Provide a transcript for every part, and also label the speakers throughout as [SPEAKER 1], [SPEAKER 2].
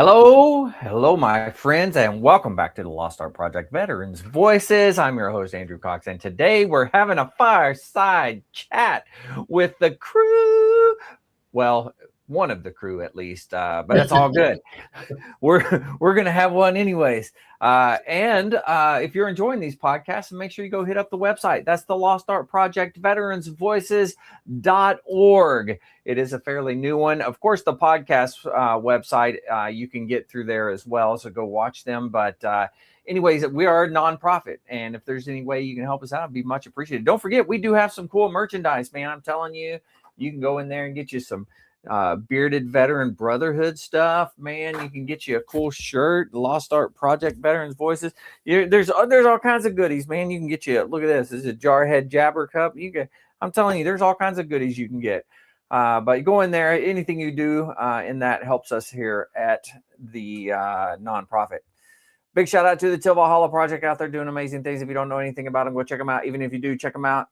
[SPEAKER 1] Hello, my friends, and welcome back to the Lost Art Project Veterans Voices. I'm your host, Andrew Cox, and today we're having a fireside chat with the crew. Well, one of the crew at least, but it's all good. We're gonna have one anyways. And if you're enjoying these podcasts, make sure you go hit up the website. That's the Lost Art Project VeteransVoices.org. It is a fairly new one. Of course, the podcast website you can get through there as well. So go watch them. But anyways, we are a nonprofit, and if there's any way you can help us out, it'd be much appreciated. Don't forget, we do have some cool merchandise, man. I'm telling you, you can go in there and get you some bearded veteran brotherhood stuff, man. You can get you a cool shirt, Lost Art Project Veterans Voices. There's all kinds of goodies, man. You can get you, look at this is a Jarhead Jabber cup. I'm telling you, there's all kinds of goodies you can get. But go in there. Anything you do in that helps us here at the nonprofit. Big shout out to the Till Valhalla Project out there doing amazing things. If you don't know anything about them, go check them out. Even if you do, check them out.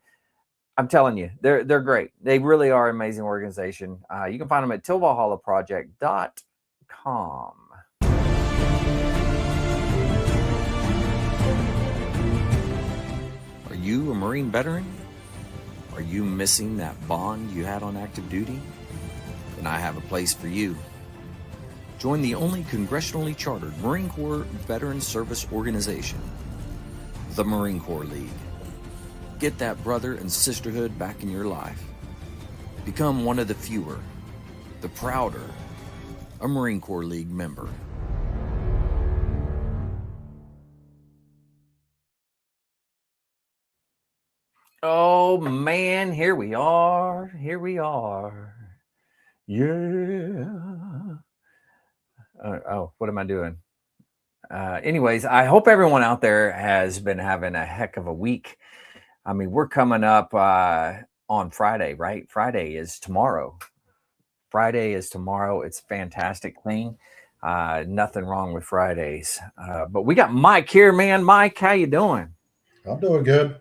[SPEAKER 1] I'm telling you, they're great. They really are an amazing organization. You can find them at tillvalhallaproject.com. Are you a Marine veteran? Are you missing that bond you had on active duty? Then I have a place for you. Join the only congressionally chartered Marine Corps Veteran Service Organization, the Marine Corps League. Get that brother and sisterhood back in your life. Become one of the fewer, the prouder, a Marine Corps League member. Oh man, here we are. Yeah. What am I doing? Anyways, I hope everyone out there has been having a heck of a week. I mean, we're coming up on Friday, right? Friday is tomorrow. It's a fantastic thing. Nothing wrong with Fridays. But we got Mike here, man. Mike, how you doing?
[SPEAKER 2] I'm doing good.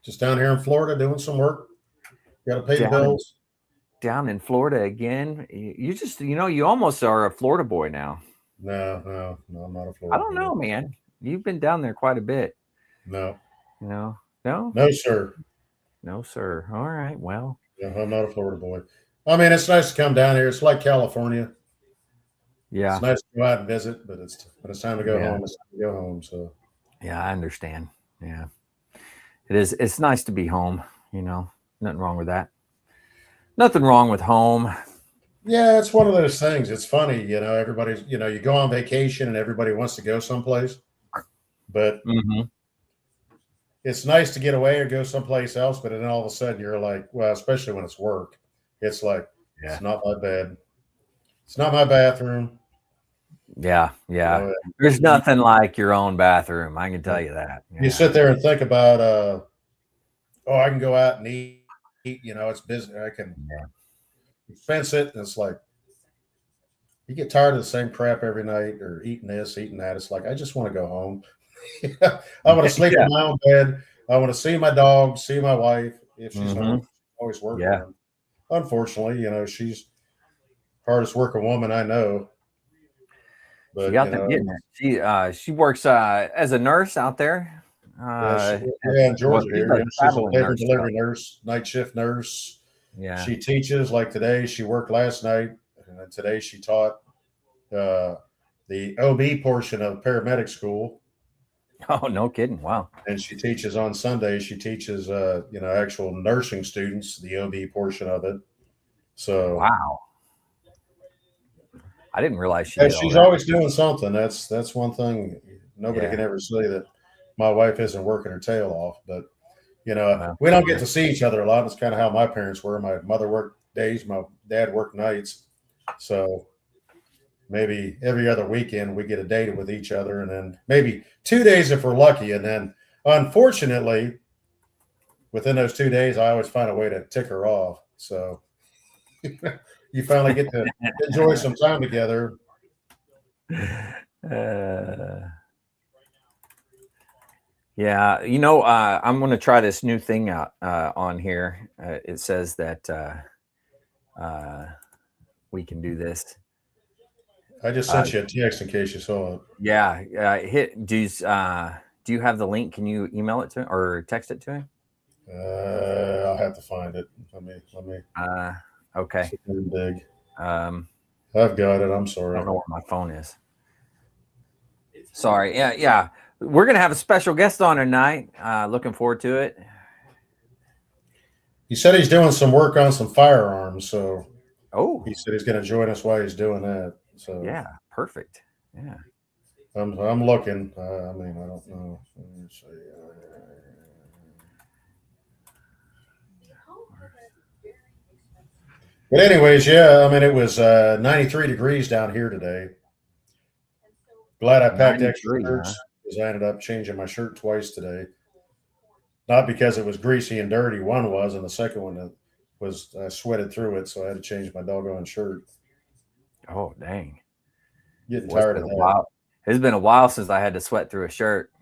[SPEAKER 2] Just down here in Florida doing some work. Got to pay the bills.
[SPEAKER 1] Down in Florida again. You almost are a Florida boy now.
[SPEAKER 2] No, I'm not a Florida boy.
[SPEAKER 1] I don't know, man. You've been down there quite a bit.
[SPEAKER 2] No.
[SPEAKER 1] No,
[SPEAKER 2] sir.
[SPEAKER 1] No, sir. All right. Well,
[SPEAKER 2] No, I'm not a Florida boy. I mean, it's nice to come down here. It's like California.
[SPEAKER 1] Yeah.
[SPEAKER 2] It's nice to go out and visit, but it's time to go home. It's time to go home. So.
[SPEAKER 1] Yeah, I understand. Yeah. It is. It's nice to be home. Nothing wrong with that. Nothing wrong with home.
[SPEAKER 2] Yeah, it's one of those things. It's funny, everybody's, you go on vacation and everybody wants to go someplace, but it's nice to get away or go someplace else. But then all of a sudden you're like, well, especially when it's work, it's like, It's not my bed. It's not my bathroom.
[SPEAKER 1] Yeah. There's nothing like your own bathroom. I can tell you that. Yeah.
[SPEAKER 2] You sit there and think about, I can go out and eat. It's business. I can fence it. And it's like, you get tired of the same crap every night or eating this, eating that. It's like, I just want to go home. I want to sleep in my own bed. I want to see my dog, see my wife. If she's home, she's always working. Yeah. Unfortunately, she's hardest working woman I know. But,
[SPEAKER 1] she got them getting it. She works as a nurse out there.
[SPEAKER 2] In Georgia here. She's a labor delivery nurse, night shift nurse.
[SPEAKER 1] Yeah.
[SPEAKER 2] She teaches. Like today, she worked last night, and today she taught the OB portion of paramedic school.
[SPEAKER 1] Oh, no kidding! Wow.
[SPEAKER 2] And she teaches on Sunday. She teaches, actual nursing students the OB portion of it. So
[SPEAKER 1] wow. I didn't realize
[SPEAKER 2] she's always doing something. That's one thing. Nobody can ever say that my wife isn't working her tail off. But we don't get to see each other a lot. It's kind of how my parents were. My mother worked days, my dad worked nights. So maybe every other weekend we get a date with each other, and then maybe 2 days if we're lucky. And then unfortunately, within those 2 days, I always find a way to tick her off. So you finally get to enjoy some time together.
[SPEAKER 1] Yeah, I'm going to try this new thing out on here. It says that we can do this.
[SPEAKER 2] I just sent you a text in case you saw it.
[SPEAKER 1] Yeah. Do you have the link? Can you email it to him or text it to him?
[SPEAKER 2] I'll have to find it. Let me.
[SPEAKER 1] Okay.
[SPEAKER 2] Dig.
[SPEAKER 1] I've
[SPEAKER 2] got it. I'm sorry.
[SPEAKER 1] I don't know where my phone is. Sorry. Yeah. We're gonna have a special guest on tonight. Looking forward to it.
[SPEAKER 2] He said he's doing some work on some firearms, so
[SPEAKER 1] he
[SPEAKER 2] said he's going to join us while he's doing that. So
[SPEAKER 1] yeah, perfect. Yeah,
[SPEAKER 2] I'm looking. I mean, I don't know. But anyways, yeah, I mean, it was 93 degrees down here today. Glad I packed extra shirts because I ended up changing my shirt twice today. Not because it was greasy and dirty. One was, and the second one was I sweated through it, so I had to change my doggone shirt.
[SPEAKER 1] Oh, dang.
[SPEAKER 2] Getting tired of that.
[SPEAKER 1] It's been a while since I had to sweat through a shirt.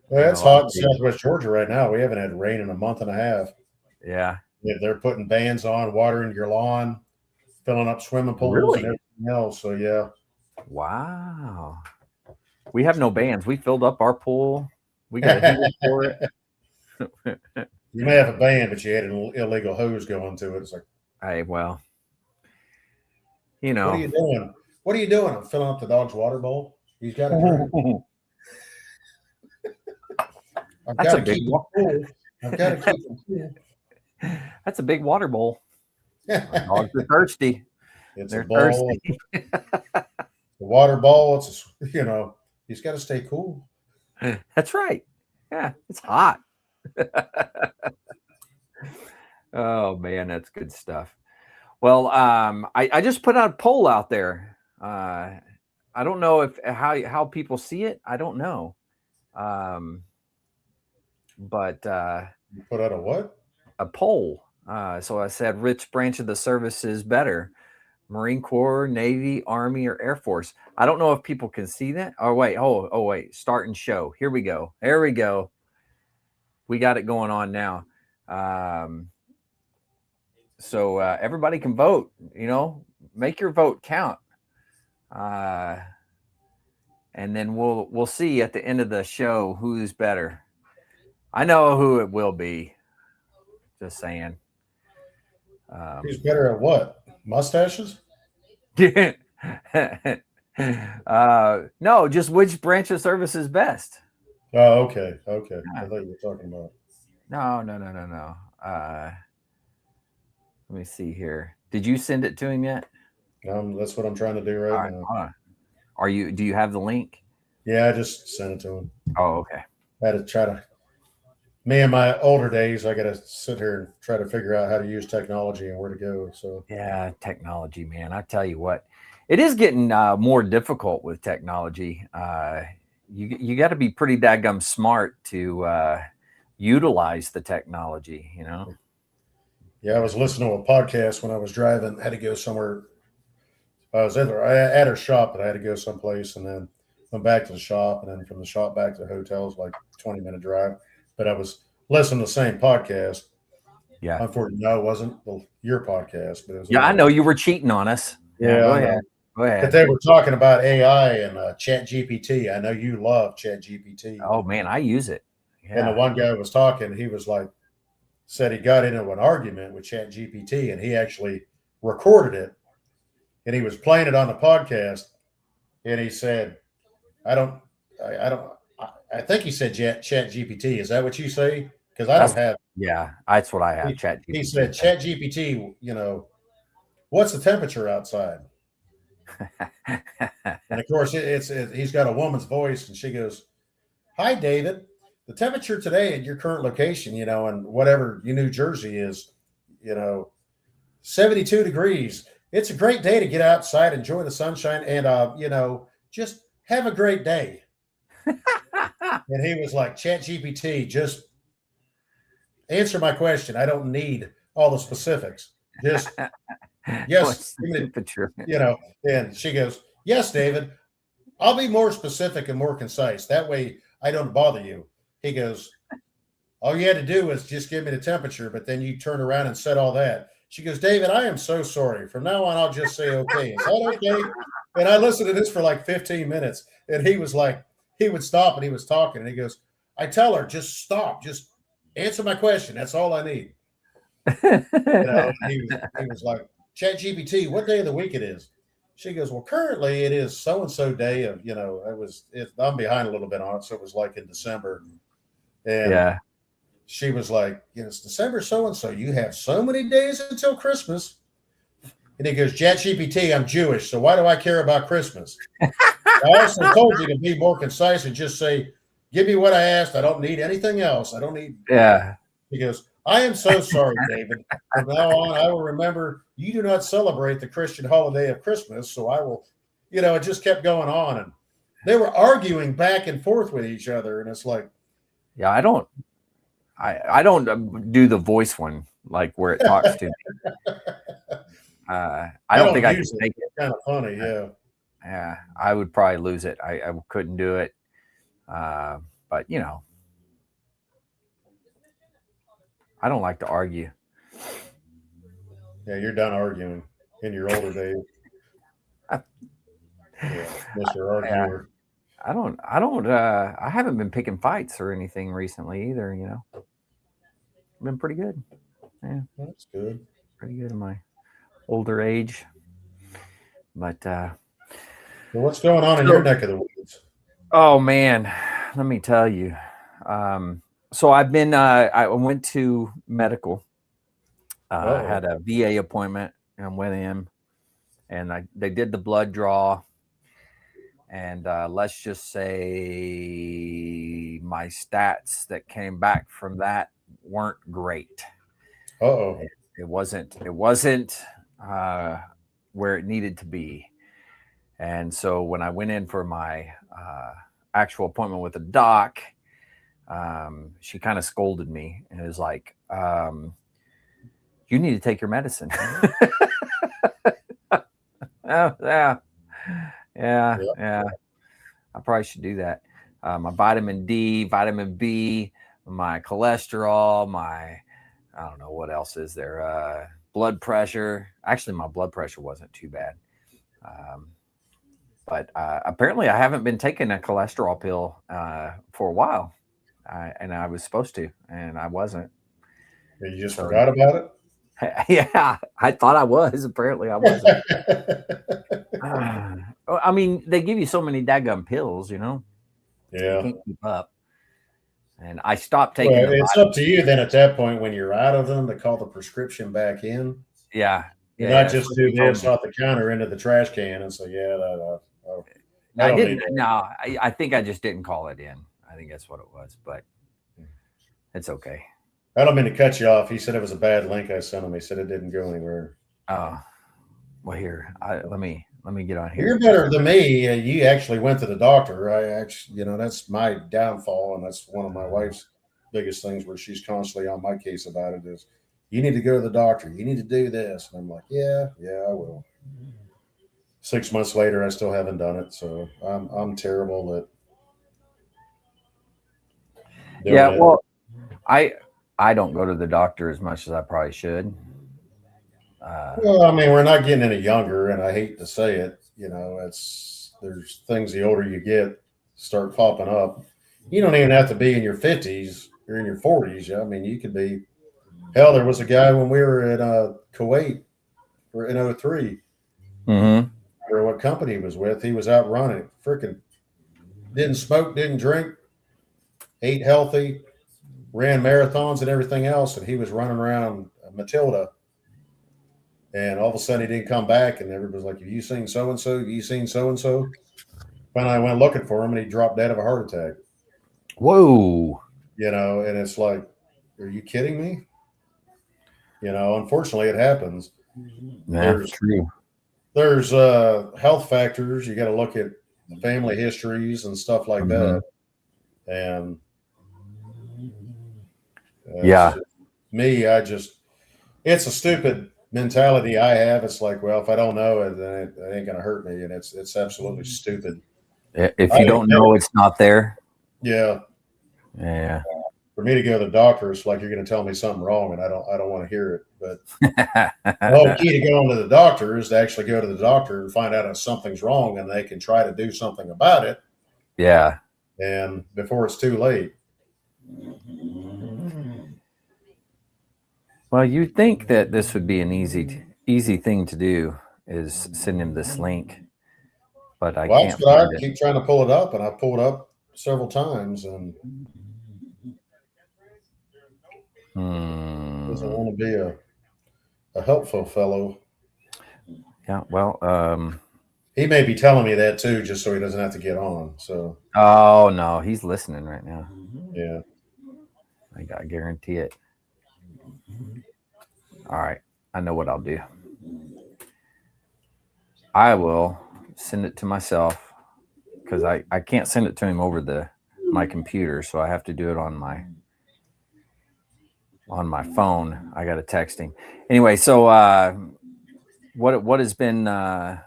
[SPEAKER 2] Well, it's hot in Southwest Georgia right now. We haven't had rain in a month and a half.
[SPEAKER 1] Yeah.
[SPEAKER 2] They're putting bans on, watering your lawn, filling up swimming pools and everything else. So, yeah.
[SPEAKER 1] Wow. We have no bans. We filled up our pool. We got a heater for it.
[SPEAKER 2] You may have a ban, but you had an illegal hose going to it. It's like,
[SPEAKER 1] hey, well, you know.
[SPEAKER 2] What are you doing? What are you doing? I'm filling up the dog's water bowl. He's got to drink. I've got to keep him cool. I've got to keep him cool.
[SPEAKER 1] That's a big water bowl. Dogs are thirsty.
[SPEAKER 2] They're thirsty. The water bowl. It's he's got to stay cool.
[SPEAKER 1] That's right. Yeah, it's hot. Oh man, that's good stuff. Well, I just put out a poll out there. I don't know how people see it. I don't know. But
[SPEAKER 2] you put out a what?
[SPEAKER 1] A poll. So I said, which branch of the service is better? Marine Corps, Navy, Army, or Air Force? I don't know if people can see that. Oh, wait. Oh, wait. Start and show. Here we go. There we go. We got it going on now. So everybody can vote, make your vote count. And then we'll see at the end of the show who's better. I know who it will be. Just saying.
[SPEAKER 2] Who's better at what? Mustaches?
[SPEAKER 1] No, just which branch of service is best.
[SPEAKER 2] Oh, okay. I thought you were talking about.
[SPEAKER 1] No. Let me see here. Did you send it to him yet?
[SPEAKER 2] That's what I'm trying to do right now.
[SPEAKER 1] Do you have the link?
[SPEAKER 2] Yeah, I just sent it to him.
[SPEAKER 1] Oh, okay.
[SPEAKER 2] I had to try to. Me in my older days, I got to sit here and try to figure out how to use technology and where to go. So
[SPEAKER 1] yeah, technology, man. I tell you what, it is getting more difficult with technology. You got to be pretty daggum smart to utilize the technology.
[SPEAKER 2] Yeah, I was listening to a podcast when I was driving. I had to go somewhere. I was at a shop, but I had to go someplace, and then went back to the shop, and then from the shop back to the hotel was like a 20-minute drive. But I was listening to the same podcast.
[SPEAKER 1] Yeah.
[SPEAKER 2] Unfortunately, no, it wasn't your podcast, but it was.
[SPEAKER 1] Yeah, I know you were cheating on us.
[SPEAKER 2] Yeah,
[SPEAKER 1] go ahead.
[SPEAKER 2] But they were talking about AI and Chat GPT. I know you love Chat GPT.
[SPEAKER 1] Oh man, I use it.
[SPEAKER 2] Yeah. And the one guy was talking. He was like, said he got into an argument with Chat GPT, and he actually recorded it, and he was playing it on the podcast, and he said, I think he said Chat GPT. Is that what you say? Because I don't have.
[SPEAKER 1] Yeah, that's what I have. Chat GPT.
[SPEAKER 2] He said, Chat GPT, what's the temperature outside? And of course, he's got a woman's voice, and she goes, "Hi, David. The temperature today at your current location, and whatever New Jersey is, 72 degrees. It's a great day to get outside, enjoy the sunshine, and just have a great day." And he was like, Chat GPT, just answer my question. I don't need all the specifics. Just yes,
[SPEAKER 1] temperature.
[SPEAKER 2] And she goes, "Yes, David, I'll be more specific and more concise. That way I don't bother you." He goes, "All you had to do was just give me the temperature, but then you turned around and said all that." She goes, "David, I am so sorry. From now on, I'll just say okay. Is that okay?" And I listened to this for like 15 minutes. And he was like, he would stop and he was talking. And he goes, I tell her, just stop. Just answer my question. That's all I need. He was like, ChatGPT, what day of the week it is? She goes, well, currently it is so-and-so day of, I'm behind a little bit on it. So it was like in December. And she was like, it's December so-and-so. You have so many days until Christmas. And he goes, ChatGPT, I'm Jewish, so why do I care about Christmas? I also told you to be more concise and just say, give me what I asked. I don't need anything else. I don't need.
[SPEAKER 1] Yeah.
[SPEAKER 2] He goes, I am so sorry, David. From now on, I will remember you do not celebrate the Christian holiday of Christmas. So I will, it just kept going on. And they were arguing back and forth with each other. And it's like.
[SPEAKER 1] Yeah, I don't do the voice one, like where it talks to me. I don't think I can make it.
[SPEAKER 2] Kind of funny, yeah.
[SPEAKER 1] Yeah, I would probably lose it. I couldn't do it. But I don't like to argue.
[SPEAKER 2] Yeah, you're done arguing in your older days. Mr. Arguer.
[SPEAKER 1] I haven't been picking fights or anything recently either, Been pretty good. Yeah.
[SPEAKER 2] That's good.
[SPEAKER 1] Pretty good in my older age. But
[SPEAKER 2] well, what's going on in your neck of the woods?
[SPEAKER 1] Oh man, let me tell you. So I've been I went to medical. I had a VA appointment and went in, and they did the blood draw. And let's just say my stats that came back from that weren't great. It wasn't where it needed to be. And so when I went in for my actual appointment with the doc, she kind of scolded me and was like, you need to take your medicine. Yeah. I probably should do that. My vitamin D, vitamin B, my cholesterol, I don't know what else is there. Blood pressure. Actually, my blood pressure wasn't too bad. But apparently I haven't been taking a cholesterol pill for a while. And I was supposed to, and I wasn't.
[SPEAKER 2] You just forgot about it?
[SPEAKER 1] Yeah, I thought I was. Apparently I wasn't. I mean, they give you so many daggum pills,
[SPEAKER 2] Yeah.
[SPEAKER 1] You can't keep up. And I stopped taking
[SPEAKER 2] them. It's up to you then at that point when you're out of them to call the prescription back in.
[SPEAKER 1] Yeah.
[SPEAKER 2] Not just do this off the counter into the trash can and say,
[SPEAKER 1] I didn't. No, I think I just didn't call it in. I think that's what it was, but it's okay.
[SPEAKER 2] I don't mean to cut you off. He said it was a bad link I sent him. He said it didn't go anywhere.
[SPEAKER 1] Oh, well, here, let me get on here.
[SPEAKER 2] You're better than me. You actually went to the doctor. I actually, that's my downfall, and that's one of my wife's biggest things where she's constantly on my case about it is, you need to go to the doctor. You need to do this. And I'm like, yeah, I will. 6 months later, I still haven't done it. So I'm terrible at doing it.
[SPEAKER 1] Well, I don't go to the doctor as much as I probably should.
[SPEAKER 2] Well, I mean, we're not getting any younger, and I hate to say it. There's things the older you get start popping up. You don't even have to be in your 50s or in your 40s. I mean, you could be. Hell, there was a guy when we were in Kuwait in 2003.
[SPEAKER 1] Mm-hmm.
[SPEAKER 2] Or what company he was with. He was out running. Freaking didn't smoke, didn't drink, ate healthy, ran marathons and everything else. And he was running around Matilda. And all of a sudden he didn't come back. And everybody was like, have you seen so-and-so? Have you seen so-and-so? Finally, I went looking for him and he dropped dead of a heart attack.
[SPEAKER 1] Whoa.
[SPEAKER 2] And it's like, are you kidding me? Unfortunately it happens.
[SPEAKER 1] That's true.
[SPEAKER 2] There's health factors. You got to look at family histories and stuff like that. And me, it's a stupid mentality I have. It's like, well, if I don't know it, then it ain't going to hurt me. And it's absolutely stupid.
[SPEAKER 1] If you don't know, it's not there.
[SPEAKER 2] Yeah.
[SPEAKER 1] Yeah.
[SPEAKER 2] for me to go to the doctor, it's like you're going to tell me something wrong, and I don't want to hear it. But the whole key to going to the doctor is to actually go to the doctor and find out if something's wrong, and they can try to do something about it.
[SPEAKER 1] Yeah.
[SPEAKER 2] And before it's too late.
[SPEAKER 1] Well, you'd think that this would be an easy thing to do, is send him this link, but I can't find it.
[SPEAKER 2] Keep trying to pull it up, and I pulled it up several times, and doesn't want to be a helpful fellow.
[SPEAKER 1] Yeah, well,
[SPEAKER 2] he may be telling me that too, just so he doesn't have to get on. So.
[SPEAKER 1] Oh no, he's listening right now.
[SPEAKER 2] Yeah.
[SPEAKER 1] I guarantee it. All right, I know what I'll do. I will send it to myself because I can't send it to him over my computer, so I have to do it on my phone. I got to text him. Anyway, so what has been the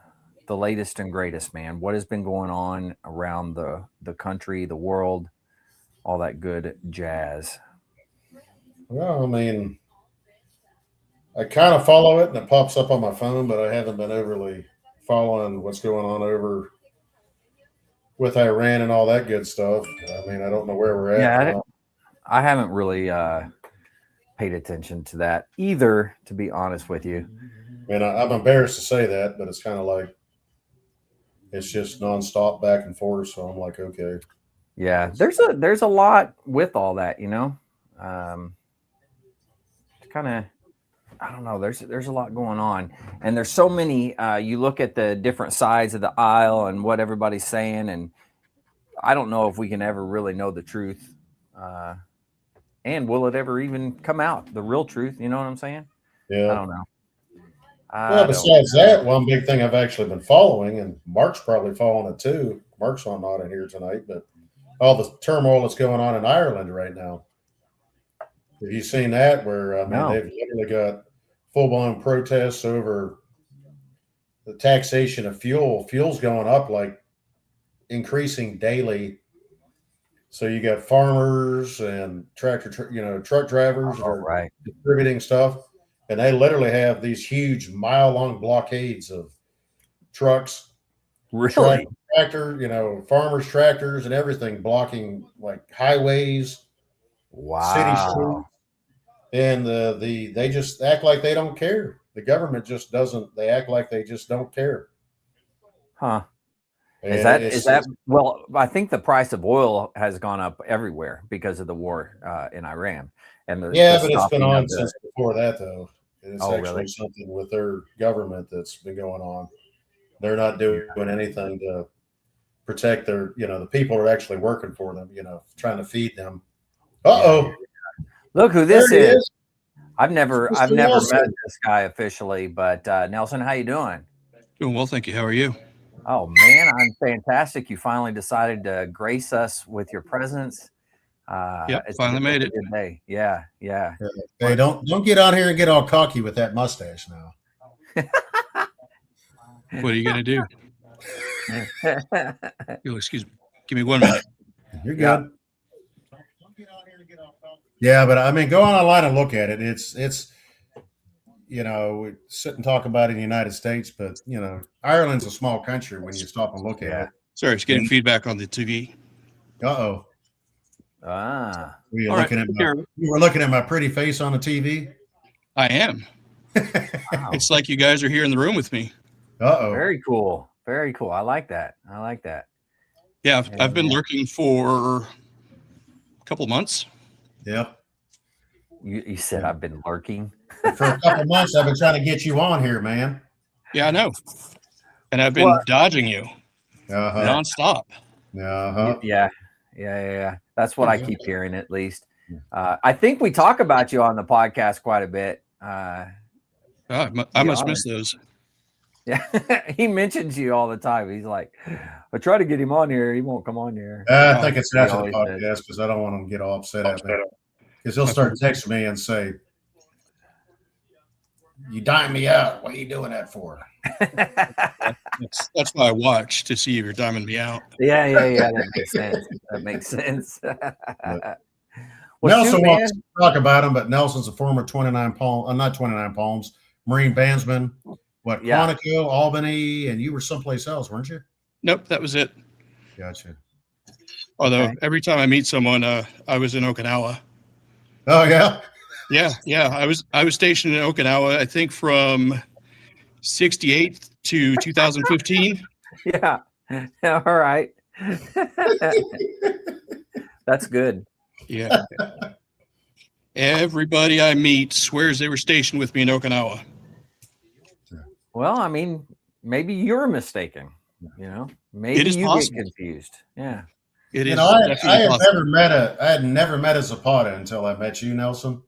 [SPEAKER 1] latest and greatest, man? What has been going on around the country, the world, all that good jazz?
[SPEAKER 2] Well, I mean, I kind of follow it and it pops up on my phone, but I haven't been overly following what's going on over with Iran and all that good stuff. I mean, I don't know where we're at.
[SPEAKER 1] Yeah, I haven't really paid attention to that either, to be honest with you.
[SPEAKER 2] I mean, I'm embarrassed to say that, but it's kind of like it's just nonstop back and forth. So I'm like, okay.
[SPEAKER 1] Yeah, there's a lot with all that, you know. Kind of, I don't know. There's a lot going on, and there's so many. You look at the different sides of the aisle and what everybody's saying, and I don't know if we can ever really know the truth. And will it ever even come out, the real truth? You know what I'm saying?
[SPEAKER 2] Yeah.
[SPEAKER 1] I don't know.
[SPEAKER 2] Well, besides that, one big thing I've actually been following, and Mark's probably following it too. Mark's not in here tonight, but all the turmoil that's going on in Ireland right now. Have you seen that? Where they've literally got full-blown protests over the taxation of fuel. Fuel's going up, like increasing daily. So you got farmers and truck drivers that are distributing stuff, and they literally have these huge mile-long blockades of trucks,
[SPEAKER 1] really,
[SPEAKER 2] farmers' tractors and everything blocking like highways, city streets. And they just act like they don't care. The government just doesn't. They act like they just don't care.
[SPEAKER 1] Huh? Is that well? I think the price of oil has gone up everywhere because of the war in Iran. And
[SPEAKER 2] but it's been on since before that, though. It's
[SPEAKER 1] really?
[SPEAKER 2] something with their government that's been going on. They're not doing anything to protect their, the people are actually working for them, trying to feed them. Uh-oh.
[SPEAKER 1] Look who this is. I've never met this guy officially, but Nelson, how you doing?
[SPEAKER 3] Doing well, thank you. How are you?
[SPEAKER 1] Oh man, I'm fantastic. You finally decided to grace us with your presence.
[SPEAKER 3] It's finally made it.
[SPEAKER 1] Good day. Yeah.
[SPEAKER 2] Hey, don't get on here and get all cocky with that mustache now.
[SPEAKER 3] What are you gonna do? Excuse me. Give me 1 minute.
[SPEAKER 2] You're good. Yeah, but I mean, go online and look at it. It's we sit and talk about it in the United States, but Ireland's a small country when you stop and look at it.
[SPEAKER 3] Sorry, it's getting feedback on the TV.
[SPEAKER 2] Uh-oh. You were looking at my pretty face on the TV?
[SPEAKER 3] I am. Wow. It's like you guys are here in the room with me.
[SPEAKER 2] Uh-oh.
[SPEAKER 1] Very cool. Very cool. I like that.
[SPEAKER 3] Yeah, I've been lurking for a couple months.
[SPEAKER 2] Yep.
[SPEAKER 1] You said I've been lurking?
[SPEAKER 2] For a couple months, I've been trying to get you on here, man.
[SPEAKER 3] Yeah, I know. And I've been dodging you nonstop.
[SPEAKER 1] Yeah. That's what I keep hearing, at least. I think we talk about you on the podcast quite a bit.
[SPEAKER 3] I must miss those.
[SPEAKER 1] Yeah, he mentions you all the time. He's like, I try to get him on here. He won't come on here.
[SPEAKER 2] I think it's after the podcast because I don't want him to get all upset at me. Because he'll start texting me and say, you dime me out. What are you doing that for?
[SPEAKER 3] That's why I watch, to see if you're diming me out.
[SPEAKER 1] Yeah. That makes sense. Well,
[SPEAKER 2] Nelson
[SPEAKER 1] shoot,
[SPEAKER 2] wants
[SPEAKER 1] man.
[SPEAKER 2] to talk about him, but Nelson's a former 29 palm, not 29 palms, Marine bandsman. What, Quantico, Albany, and you were someplace else, weren't you?
[SPEAKER 3] Nope, that was it.
[SPEAKER 2] Gotcha.
[SPEAKER 3] Although every time I meet someone, I was in Okinawa.
[SPEAKER 2] Oh yeah.
[SPEAKER 3] Yeah. I was stationed in Okinawa, I think from 68 to 2015.
[SPEAKER 1] Yeah. All right. That's good.
[SPEAKER 3] Yeah. Everybody I meet swears they were stationed with me in Okinawa.
[SPEAKER 1] Well, I mean, maybe you're mistaken. Maybe you
[SPEAKER 3] possible.
[SPEAKER 1] get confused. Yeah.
[SPEAKER 3] It is.
[SPEAKER 2] I had never met a Zapata until I met you, Nelson.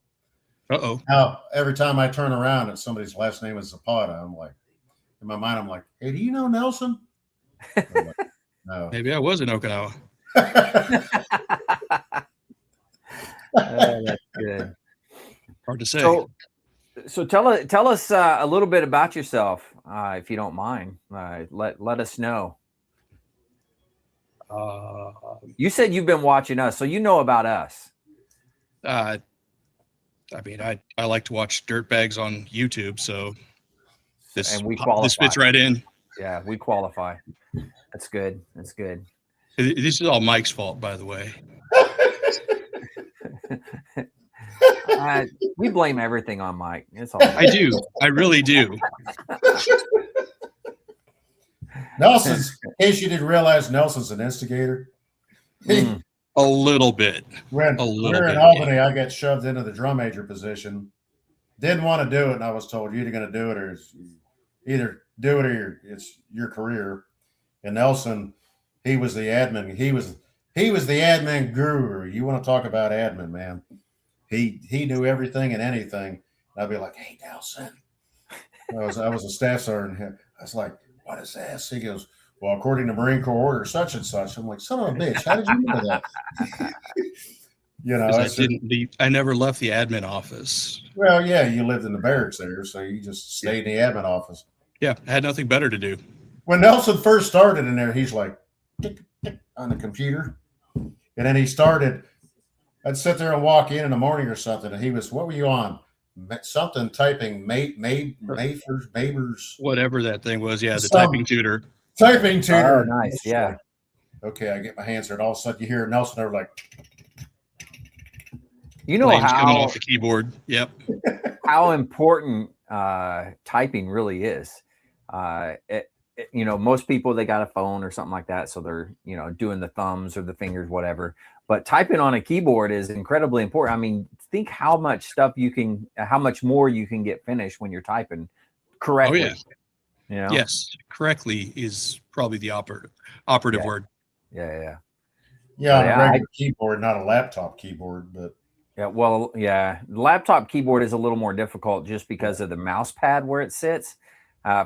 [SPEAKER 3] Uh-oh.
[SPEAKER 2] Now, every time I turn around and somebody's last name is Zapata, I'm like, in my mind, I'm like, hey, do you know Nelson? Like, no.
[SPEAKER 3] Maybe I was in Okinawa.
[SPEAKER 1] That's good.
[SPEAKER 3] Hard to say.
[SPEAKER 1] So tell us a little bit about yourself, if you don't mind. Let us know. You said you've been watching us, so you know about us.
[SPEAKER 3] I mean, I like to watch dirtbags on YouTube, so this fits right in.
[SPEAKER 1] Yeah, we qualify. That's good. That's good.
[SPEAKER 3] This is all Mike's fault, by the way.
[SPEAKER 1] We blame everything on Mike. It's all
[SPEAKER 3] I do. I really do.
[SPEAKER 2] Nelson's, in case you didn't realize, Nelson's an instigator.
[SPEAKER 3] A little bit.
[SPEAKER 2] When we're in Albany, I got shoved into the drum major position. Didn't want to do it, and I was told you're either going to do it or either do it or it's your career. And Nelson, he was the admin. He was the admin guru. You want to talk about admin, man? He knew everything and anything. And I'd be like, hey, Nelson. I was a staff sergeant. I was like, what is this? He goes, well, according to Marine Corps order, such and such. I'm like, son of a bitch, how did you know that?
[SPEAKER 3] I never left the admin office.
[SPEAKER 2] Well, yeah, you lived in the barracks there, so you just stayed in the admin office.
[SPEAKER 3] Yeah, I had nothing better to do.
[SPEAKER 2] When Nelson first started in there, he's like, tick, tick, on the computer. And then he started, I'd sit there and walk in the morning or something, and he was, what were you on? Something typing, Mabers.
[SPEAKER 3] Whatever that thing was, yeah, the typing tutor.
[SPEAKER 2] Typing tutor.
[SPEAKER 1] Oh, nice, yeah.
[SPEAKER 2] Like, okay, I get my hands there, and all of a sudden you hear Nelson over like,
[SPEAKER 1] you know
[SPEAKER 3] Flames
[SPEAKER 1] how
[SPEAKER 3] coming off the keyboard. Yep.
[SPEAKER 1] How important typing really is. Most people, they got a phone or something like that, so they're doing the thumbs or the fingers, whatever. But typing on a keyboard is incredibly important. I mean, think how much more you can get finished when you're typing correctly.
[SPEAKER 3] Oh yeah. Yes, correctly is probably the operative word.
[SPEAKER 1] Yeah.
[SPEAKER 2] Yeah, on a regular keyboard, not a laptop keyboard, but.
[SPEAKER 1] Yeah, well, yeah, the laptop keyboard is a little more difficult just because of the mouse pad where it sits.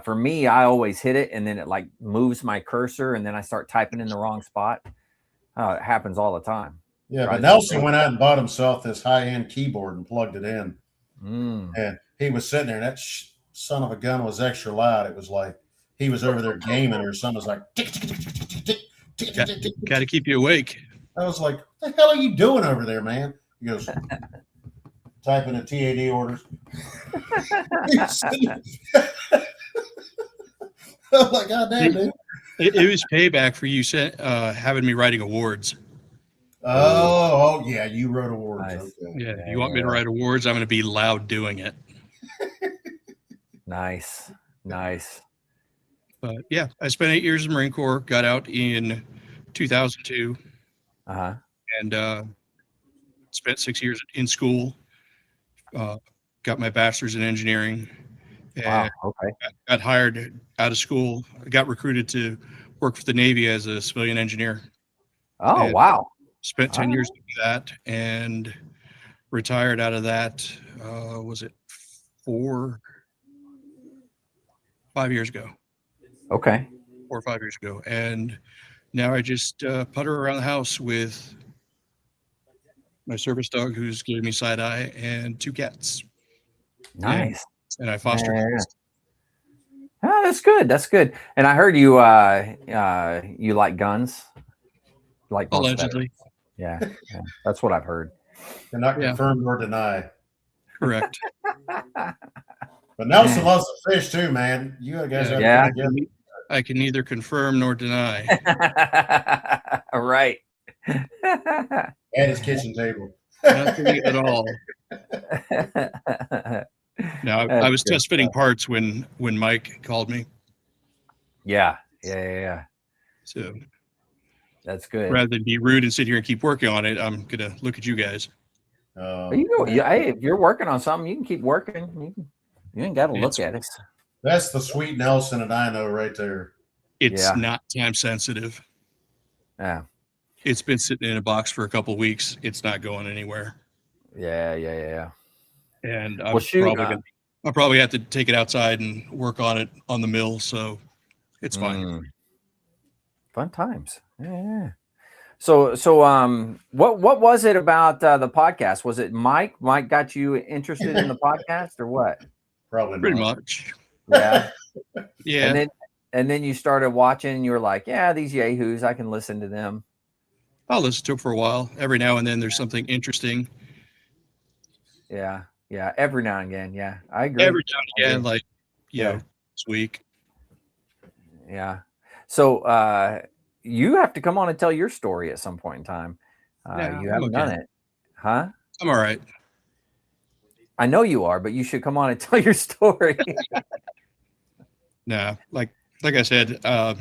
[SPEAKER 1] For me, I always hit it and then it like moves my cursor and then I start typing in the wrong spot. It happens all the time.
[SPEAKER 2] Yeah, but Nelson went out and bought himself this high-end keyboard and plugged it in. And he was sitting there and that son of a gun was extra loud. It was like he was over there gaming or something. It was like, tick, tick, tick, tick, tick, tick, tick,
[SPEAKER 3] tick, tick, tick. Got to keep you awake.
[SPEAKER 2] I was like, what the hell are you doing over there, man? He goes, typing in TAD orders. I'm like, God damn, dude.
[SPEAKER 3] It was payback for you having me writing awards.
[SPEAKER 2] Oh, yeah, you wrote awards.
[SPEAKER 1] Nice.
[SPEAKER 2] Okay.
[SPEAKER 3] Yeah, you want me to write awards? I'm going to be loud doing it.
[SPEAKER 1] Nice.
[SPEAKER 3] But yeah, I spent 8 years in the Marine Corps, got out in 2002. And spent 6 years in school, got my bachelor's in engineering.
[SPEAKER 1] Wow, okay.
[SPEAKER 3] Got hired out of school. I got recruited to work for the Navy as a civilian engineer.
[SPEAKER 1] Oh, and wow.
[SPEAKER 3] Spent 10 years doing that and retired out of that. Was it 5 years ago?
[SPEAKER 1] Okay.
[SPEAKER 3] 4 or 5 years ago. And now I just putter around the house with my service dog who's giving me side eye and 2 cats.
[SPEAKER 1] Nice.
[SPEAKER 3] And I foster cats.
[SPEAKER 1] Oh, that's good. That's good. And I heard you you like guns. Like
[SPEAKER 3] allegedly.
[SPEAKER 1] Yeah, that's what I've heard.
[SPEAKER 2] Cannot confirm nor deny.
[SPEAKER 3] Correct.
[SPEAKER 2] But Nelson loves to fish too, man. You guys have to get together.
[SPEAKER 3] I can neither confirm nor deny.
[SPEAKER 1] Right.
[SPEAKER 2] At his kitchen table.
[SPEAKER 3] Nothing at all. No, I was test fitting parts when Mike called me.
[SPEAKER 1] Yeah.
[SPEAKER 3] So
[SPEAKER 1] that's good.
[SPEAKER 3] Rather than be rude and sit here and keep working on it, I'm gonna look at you guys.
[SPEAKER 1] Hey, if you're working on something, you can keep working. You ain't got to look at it.
[SPEAKER 2] That's the sweet Nelson and I know right there.
[SPEAKER 3] It's not time sensitive.
[SPEAKER 1] Yeah.
[SPEAKER 3] It's been sitting in a box for a couple of weeks. It's not going anywhere.
[SPEAKER 1] Yeah.
[SPEAKER 3] And I'll probably have to take it outside and work on it on the mill. So it's fine.
[SPEAKER 1] Fun times. Yeah. So, what was it about the podcast? Was it Mike? Mike got you interested in the podcast, or what?
[SPEAKER 2] Probably
[SPEAKER 3] pretty much.
[SPEAKER 1] Yeah.
[SPEAKER 3] Yeah.
[SPEAKER 1] And then you started watching. And you were like, "Yeah, these yahoos, I can listen to them."
[SPEAKER 3] I'll listen to it for a while. Every now and then, there's something interesting.
[SPEAKER 1] Yeah. Every now and again. Yeah, I agree.
[SPEAKER 3] Every now and again, like this week.
[SPEAKER 1] Yeah. So, you have to come on and tell your story at some point in time. You haven't done it, huh?
[SPEAKER 3] I'm all right.
[SPEAKER 1] I know you are, but you should come on and tell your story.
[SPEAKER 3] Nah, like I said, I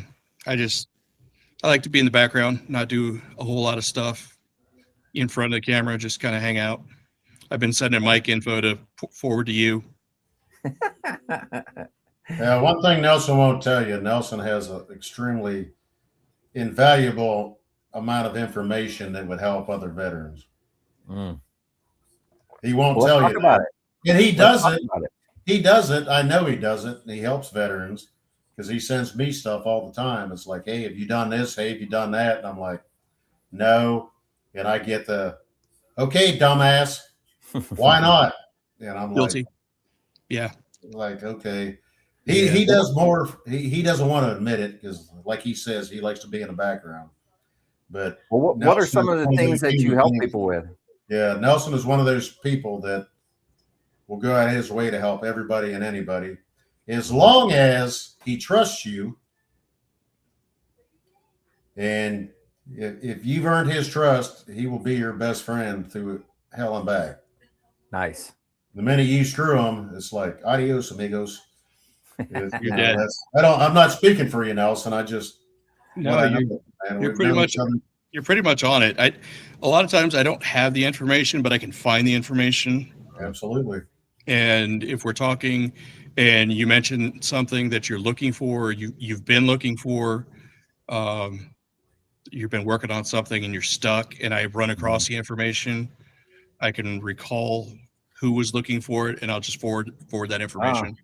[SPEAKER 3] like to be in the background, not do a whole lot of stuff in front of the camera, just kind of hang out. I've been sending Mike info to forward to you.
[SPEAKER 2] Yeah, one thing Nelson won't tell you, Nelson has an extremely invaluable amount of information that would help other veterans. He won't tell you
[SPEAKER 1] about it.
[SPEAKER 2] And he does it. He does it. I know he does it. And he helps veterans because he sends me stuff all the time. It's like, hey, have you done this? Hey, have you done that? And I'm like, no. And I get the, okay, dumbass. Why not? And I'm
[SPEAKER 3] guilty.
[SPEAKER 2] Like, okay. He does more. He doesn't want to admit it because, like he says, he likes to be in the background. But
[SPEAKER 1] what are some of the things that you help people with?
[SPEAKER 2] Yeah, Nelson is one of those people that will go out of his way to help everybody and anybody, as long as he trusts you. And if you've earned his trust, he will be your best friend through hell and back.
[SPEAKER 1] Nice.
[SPEAKER 2] The minute you screw him, it's like adios, amigos.
[SPEAKER 3] You're dead.
[SPEAKER 2] I'm not speaking for you, Nelson. I just
[SPEAKER 3] you're pretty much on it. A lot of times I don't have the information, but I can find the information.
[SPEAKER 2] Absolutely.
[SPEAKER 3] And if we're talking and you mentioned something that you're looking for, you've been looking for, you've been working on something and you're stuck, and I run across the information, I can recall who was looking for it, and I'll just forward that information.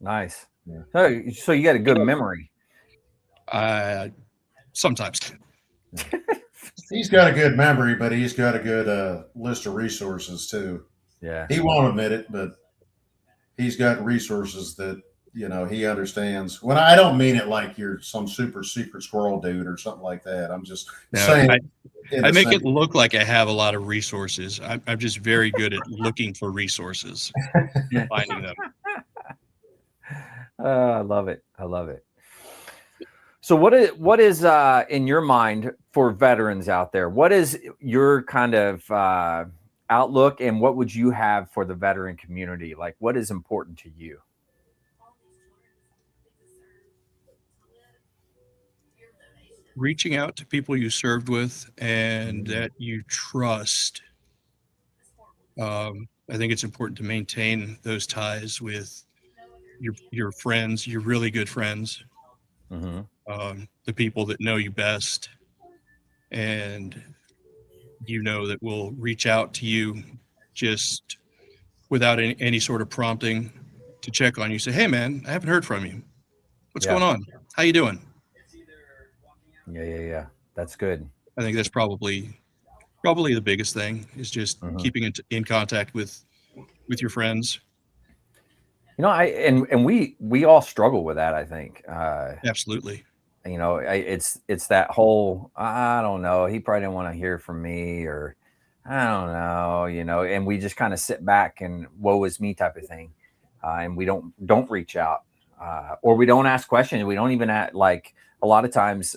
[SPEAKER 1] Nice. Yeah. So you got a good memory.
[SPEAKER 3] Sometimes.
[SPEAKER 2] He's got a good memory, but he's got a good list of resources too.
[SPEAKER 1] Yeah.
[SPEAKER 2] He won't admit it, but he's got resources that, he understands. When I don't mean it like you're some super secret squirrel dude or something like that. I'm just saying.
[SPEAKER 3] I make it look like I have a lot of resources. I'm just very good at looking for resources, finding them.
[SPEAKER 1] I love it. So what is in your mind for veterans out there? What is your kind of outlook, and what would you have for the veteran community? Like, what is important to you?
[SPEAKER 3] Reaching out to people you served with and that you trust. I think it's important to maintain those ties with your friends, your really good friends, the people that know you best, and that will reach out to you just without any sort of prompting to check on you. Say, hey man, I haven't heard from you. What's going on? How you doing?
[SPEAKER 1] Yeah. That's good.
[SPEAKER 3] I think that's probably the biggest thing is just keeping in contact with your friends.
[SPEAKER 1] We all struggle with that, I think.
[SPEAKER 3] Absolutely.
[SPEAKER 1] It's that whole, I don't know, he probably didn't want to hear from me, or I don't know, and we just kind of sit back and woe is me type of thing. And we don't reach out, or we don't ask questions. We don't even like a lot of times,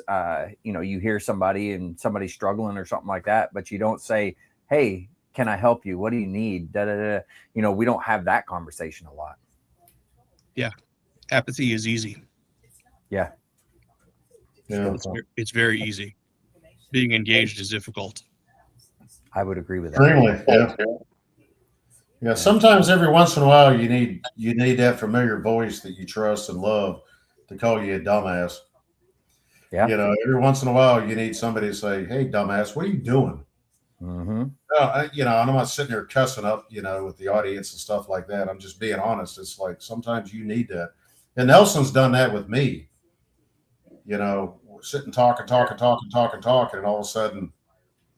[SPEAKER 1] you hear somebody and somebody's struggling or something like that, but you don't say, hey, can I help you? What do you need? Da, da, da. We don't have that conversation a lot.
[SPEAKER 3] Yeah. Apathy is easy.
[SPEAKER 1] Yeah.
[SPEAKER 3] It's very easy. Being engaged is difficult.
[SPEAKER 1] I would agree with that.
[SPEAKER 2] Extremely, yeah. Sometimes every once in a while you need that familiar voice that you trust and love to call you a dumbass.
[SPEAKER 1] Yeah.
[SPEAKER 2] Every once in a while you need somebody to say, "Hey, dumbass, what are you doing?"
[SPEAKER 1] Mm-hmm.
[SPEAKER 2] And I'm not sitting here cussing up, with the audience and stuff like that. I'm just being honest. It's like sometimes you need that. And Nelson's done that with me. Sitting talking, and all of a sudden,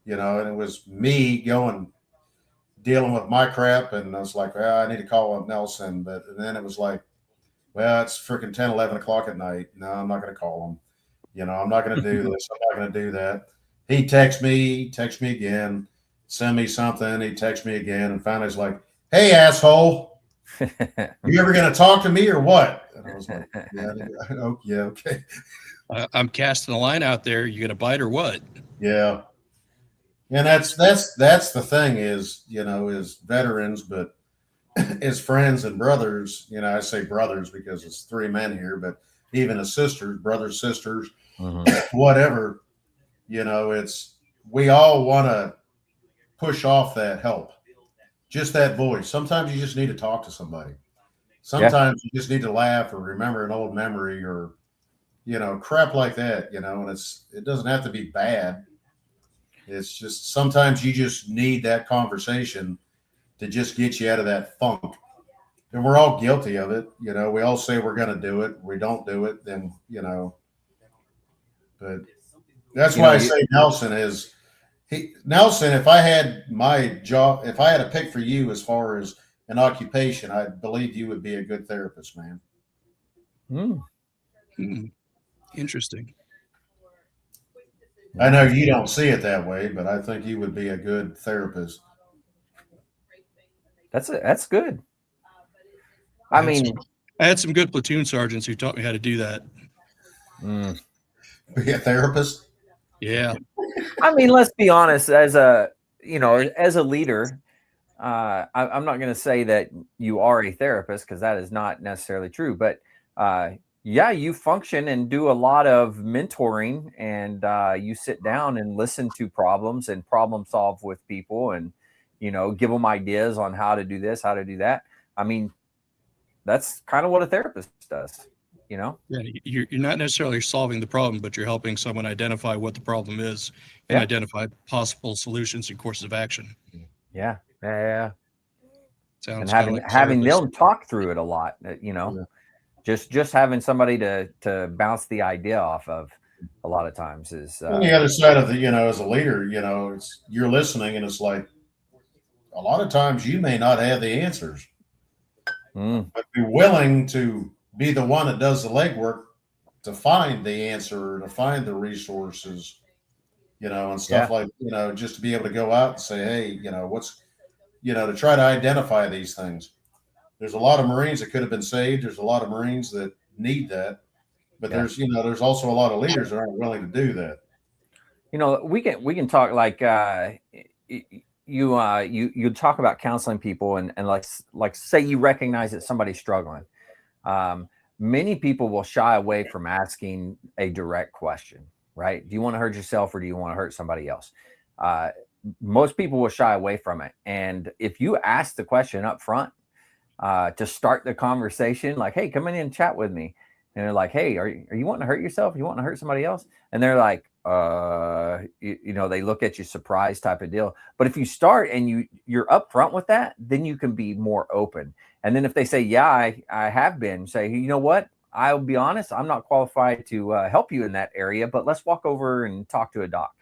[SPEAKER 2] and it was me dealing with my crap, and I was like, well, I need to call up Nelson. But then it was like, well, it's freaking 10, 11 o'clock at night. No, I'm not going to call him. I'm not going to do this. I'm not going to do that. He texts me again, send me something. He texts me again. And finally he's like, hey, asshole, you ever going to talk to me or what? And I was like, yeah, okay.
[SPEAKER 3] I'm casting a line out there. You going to bite or what?
[SPEAKER 2] Yeah. And that's the thing is, is veterans, but as friends and brothers, I say brothers because it's three men here, but even as sisters, brothers, sisters, whatever, it's, we all want to push off that help, just that voice. Sometimes you just need to talk to somebody. Sometimes you just need to laugh or remember an old memory or, crap like that, and it doesn't have to be bad. It's just sometimes you just need that conversation to just get you out of that funk. And we're all guilty of it. We all say we're going to do it. We don't do it. Then, but that's why I say Nelson is Nelson. If I had my job, if I had a pick for you as far as an occupation, I believe you would be a good therapist, man.
[SPEAKER 3] Interesting.
[SPEAKER 2] I know you don't see it that way, but I think you would be a good therapist.
[SPEAKER 1] That's good. I
[SPEAKER 3] had some good platoon sergeants who taught me how to do that.
[SPEAKER 2] Be a therapist?
[SPEAKER 3] Yeah.
[SPEAKER 1] Let's be honest. As a leader, I'm not going to say that you are a therapist because that is not necessarily true. But you function and do a lot of mentoring, and you sit down and listen to problems and problem solve with people, and give them ideas on how to do this, how to do that. That's kind of what a therapist does.
[SPEAKER 3] Yeah, you're not necessarily solving the problem, but you're helping someone identify what the problem is and identify possible solutions and courses of action.
[SPEAKER 1] Yeah.
[SPEAKER 3] Sounds
[SPEAKER 1] and having them talk through it a lot, just having somebody to bounce the idea off of a lot of times is
[SPEAKER 2] on the other side of the, as a leader, it's, you're listening and it's like a lot of times you may not have the answers, but be willing to be the one that does the legwork to find the answer, to find the resources, and stuff like, just to be able to go out and say, hey, what's, to try to identify these things. There's a lot of Marines that could have been saved. There's a lot of Marines that need that, but there's also a lot of leaders that aren't willing to do that.
[SPEAKER 1] We can talk like you talk about counseling people and like say you recognize that somebody's struggling. Many people will shy away from asking a direct question, right? Do you want to hurt yourself or do you want to hurt somebody else? Most people will shy away from it. And if you ask the question up front to start the conversation, like, hey, come in and chat with me. And they're like, hey, are you wanting to hurt yourself? You want to hurt somebody else? And they're like, they look at you surprised type of deal. But if you start and you're upfront with that, then you can be more open. And then if they say, yeah, I have been, say, you know what? I'll be honest, I'm not qualified to help you in that area, but let's walk over and talk to a doc.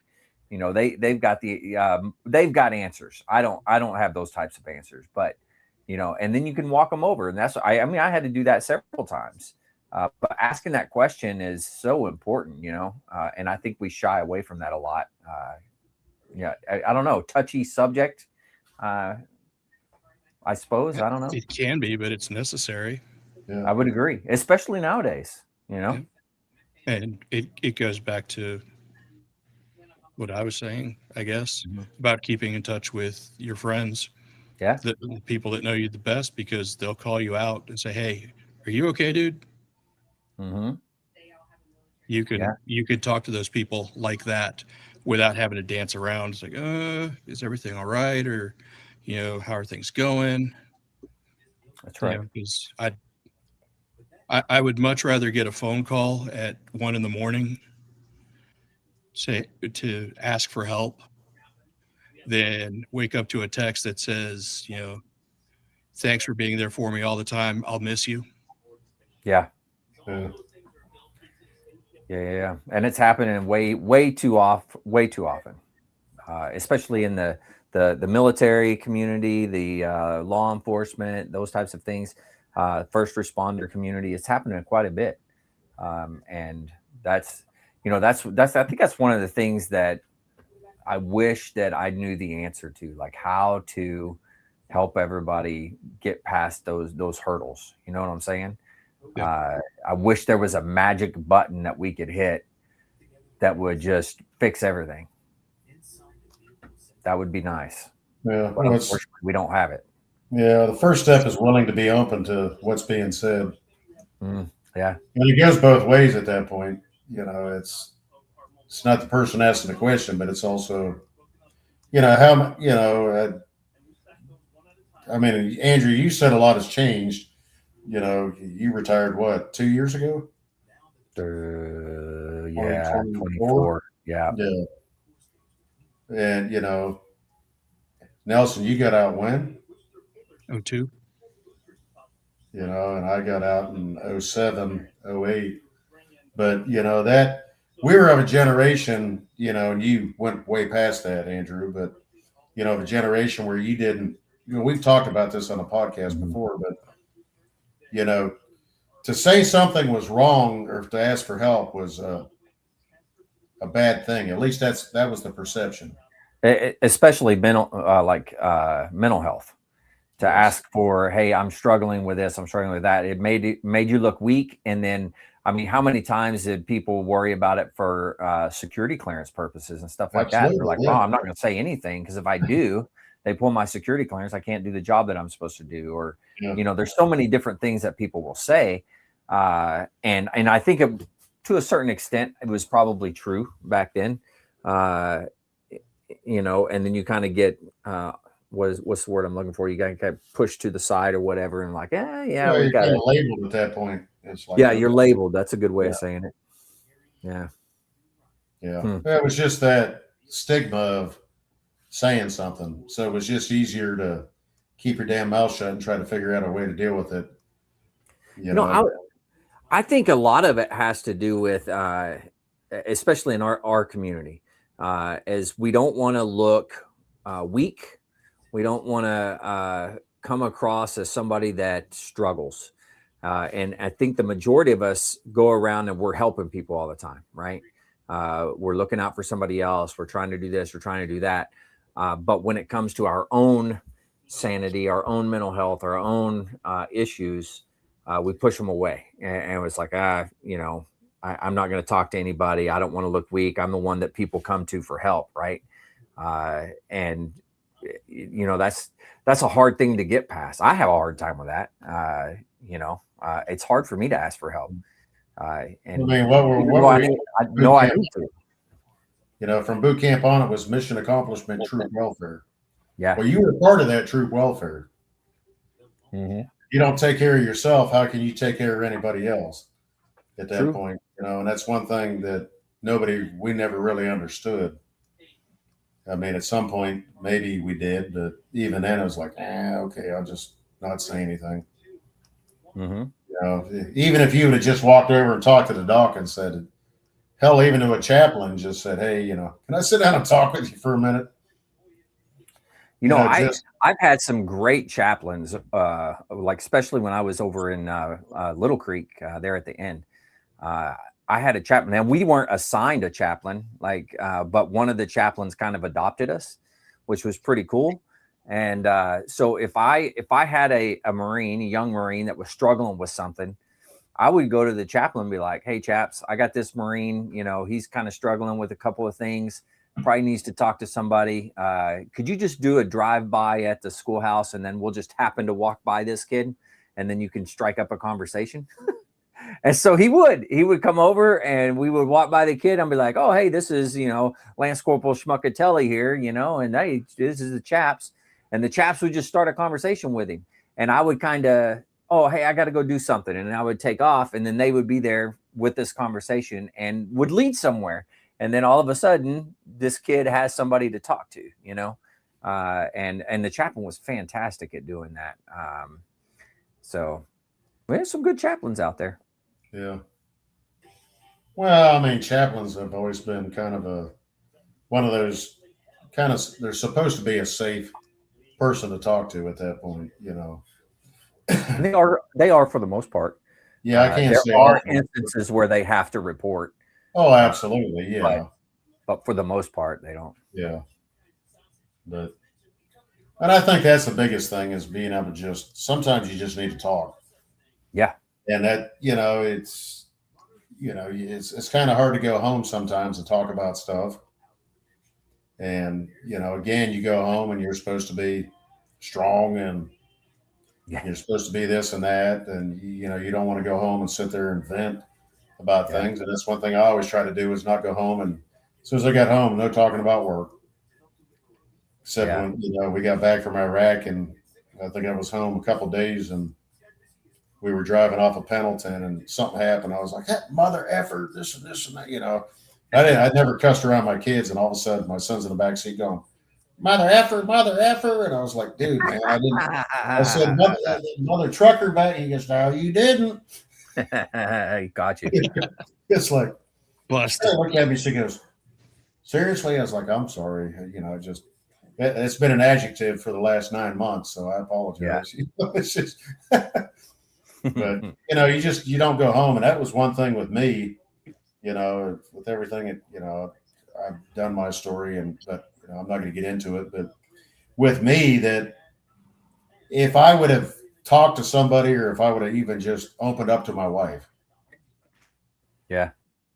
[SPEAKER 1] They've got they've got answers. I don't have those types of answers, but and then you can walk them over. And I had to do that several times. But asking that question is so important, and I think we shy away from that a lot. Yeah, I don't know, touchy subject. I suppose. I don't know.
[SPEAKER 3] It can be, but it's necessary.
[SPEAKER 2] Yeah.
[SPEAKER 1] I would agree, especially nowadays.
[SPEAKER 3] Yeah. And it goes back to what I was saying, I guess, about keeping in touch with your friends.
[SPEAKER 1] Yeah.
[SPEAKER 3] The people that know you the best, because they'll call you out and say, "Hey, are you okay, dude?"
[SPEAKER 1] Mm-hmm.
[SPEAKER 3] You could talk to those people like that without having to dance around. It's like, is everything all right? Or, how are things going?
[SPEAKER 1] That's right.
[SPEAKER 3] Because I would much rather get a phone call at 1 a.m, say, to ask for help, than wake up to a text that says, "Thanks for being there for me all the time. I'll miss you."
[SPEAKER 1] Yeah.
[SPEAKER 2] Yeah.
[SPEAKER 1] Yeah. And it's happening way too often, especially in the military community, the law enforcement, those types of things, first responder community. It's happening quite a bit, and that's I think that's one of the things that I wish that I knew the answer to, like how to help everybody get past those hurdles. You know what I'm saying?
[SPEAKER 3] Yeah.
[SPEAKER 1] I wish there was a magic button that we could hit that would just fix everything. That would be nice.
[SPEAKER 2] Yeah.
[SPEAKER 1] But unfortunately, we don't have it.
[SPEAKER 2] Yeah. The first step is willing to be open to what's being said.
[SPEAKER 1] Yeah.
[SPEAKER 2] And it goes both ways at that point. It's not the person asking the question, but it's also, how, I mean, Andrew, you said a lot has changed. You retired, what, 2 years ago?
[SPEAKER 1] Yeah, 24. Yeah.
[SPEAKER 2] Yeah. And, Nelson, you got out when?
[SPEAKER 3] 02.
[SPEAKER 2] And I got out in 07, 08. But, that we were of a generation, and you went way past that, Andrew, but, the generation where you didn't, we've talked about this on a podcast before, but, to say something was wrong or to ask for help was a bad thing. At least that was the perception.
[SPEAKER 1] Especially mental health. To ask for, hey, I'm struggling with this, I'm struggling with that. It made you look weak. And then, I mean, how many times did people worry about it for security clearance purposes and stuff like that? They're like, well, I'm not going to say anything because if I do, they pull my security clearance. I can't do the job that I'm supposed to do. Or, there's so many different things that people will say. And I think to a certain extent, it was probably true back then. And then you kind of get, what's the word I'm looking for? You got to kind of push to the side or whatever, and like,
[SPEAKER 2] we got labeled at that point. It's like,
[SPEAKER 1] you're labeled. That's a good way of saying it. Yeah.
[SPEAKER 2] It was just that stigma of saying something, so it was just easier to keep your damn mouth shut and try to figure out a way to deal with it.
[SPEAKER 1] I think a lot of it has to do with, especially in our community, as we don't want to look weak. We don't want to come across as somebody that struggles. And I think the majority of us go around and we're helping people all the time, right? We're looking out for somebody else. We're trying to do this. We're trying to do that. But when it comes to our own sanity, our own mental health, our own issues, we push them away. And it's like, I'm not going to talk to anybody. I don't want to look weak. I'm the one that people come to for help, right? And that's a hard thing to get past. I have a hard time with that. It's hard for me to ask for help. And I mean, I need to.
[SPEAKER 2] From boot camp on, it was mission accomplishment, troop welfare.
[SPEAKER 1] Yeah.
[SPEAKER 2] Well, you were part of that troop welfare.
[SPEAKER 1] Mm-hmm.
[SPEAKER 2] You don't take care of yourself. How can you take care of anybody else at that point? And that's one thing that we never really understood. I mean, at some point, maybe we did, but even then, it was like, okay, I'll just not say anything.
[SPEAKER 1] Mm-hmm.
[SPEAKER 2] Even if you would have just walked over and talked to the doc and said, hell, even to a chaplain, just said, hey, can I sit down and talk with you for a minute?
[SPEAKER 1] I've had some great chaplains, like especially when I was over in Little Creek there at the end. I had a chaplain, and we weren't assigned a chaplain, like, but one of the chaplains kind of adopted us, which was pretty cool. And so if I had a Marine, a young Marine that was struggling with something, I would go to the chaplain and be like, "Hey, chaps, I got this Marine. You know, he's kind of struggling with a couple of things. Probably needs to talk to somebody. Could you just do a drive-by at the schoolhouse, and then we'll just happen to walk by this kid, and then you can strike up a conversation?" And so he would come over, and we would walk by the kid and be like, "Oh, hey, this is, Lance Corporal Schmuckatelli here, and hey, this is the chaps." And the chaps would just start a conversation with him. And I would kind of, "Oh, hey, I got to go do something." And I would take off, and then they would be there with this conversation and would lead somewhere. And then all of a sudden, this kid has somebody to talk to, and the chaplain was fantastic at doing that. So we have some good chaplains out there.
[SPEAKER 2] Yeah. Well, I mean, chaplains have always been kind of one of those they're supposed to be a safe person to talk to at that point,
[SPEAKER 1] They are for the most part.
[SPEAKER 2] Yeah, I can't say
[SPEAKER 1] there are instances where they have to report.
[SPEAKER 2] Oh, absolutely, yeah.
[SPEAKER 1] But for the most part, they don't.
[SPEAKER 2] Yeah. And I think that's the biggest thing is being able to sometimes you just need to talk.
[SPEAKER 1] Yeah.
[SPEAKER 2] And that, it's kind of hard to go home sometimes and talk about stuff. And, again, you go home and you're supposed to be strong and you're supposed to be this and that. And, you don't want to go home and sit there and vent about things. And that's one thing I always try to do is not go home. And as soon as I got home, no talking about work. Except when, we got back from Iraq, and I think I was home a couple of days, and we were driving off of Pendleton and something happened. I was like, "That mother effer, this and that," I'd never cussed around my kids, and all of a sudden my son's in the back seat going, mother effer. And I was like, "Dude, man, I didn't." I said, mother trucker back. He goes, "No, you didn't."
[SPEAKER 1] Got you.
[SPEAKER 2] It's like,
[SPEAKER 3] busted.
[SPEAKER 2] Look at me. She goes, "Seriously?" I was like, "I'm sorry. It's been an adjective for the last 9 months, so I apologize." Yeah. It's just, but you don't go home, and that was one thing with me. With everything, I've done my story, but I'm not going to get into it. But with me, that if I would have talked to somebody, or if I would have even just opened up to my wife,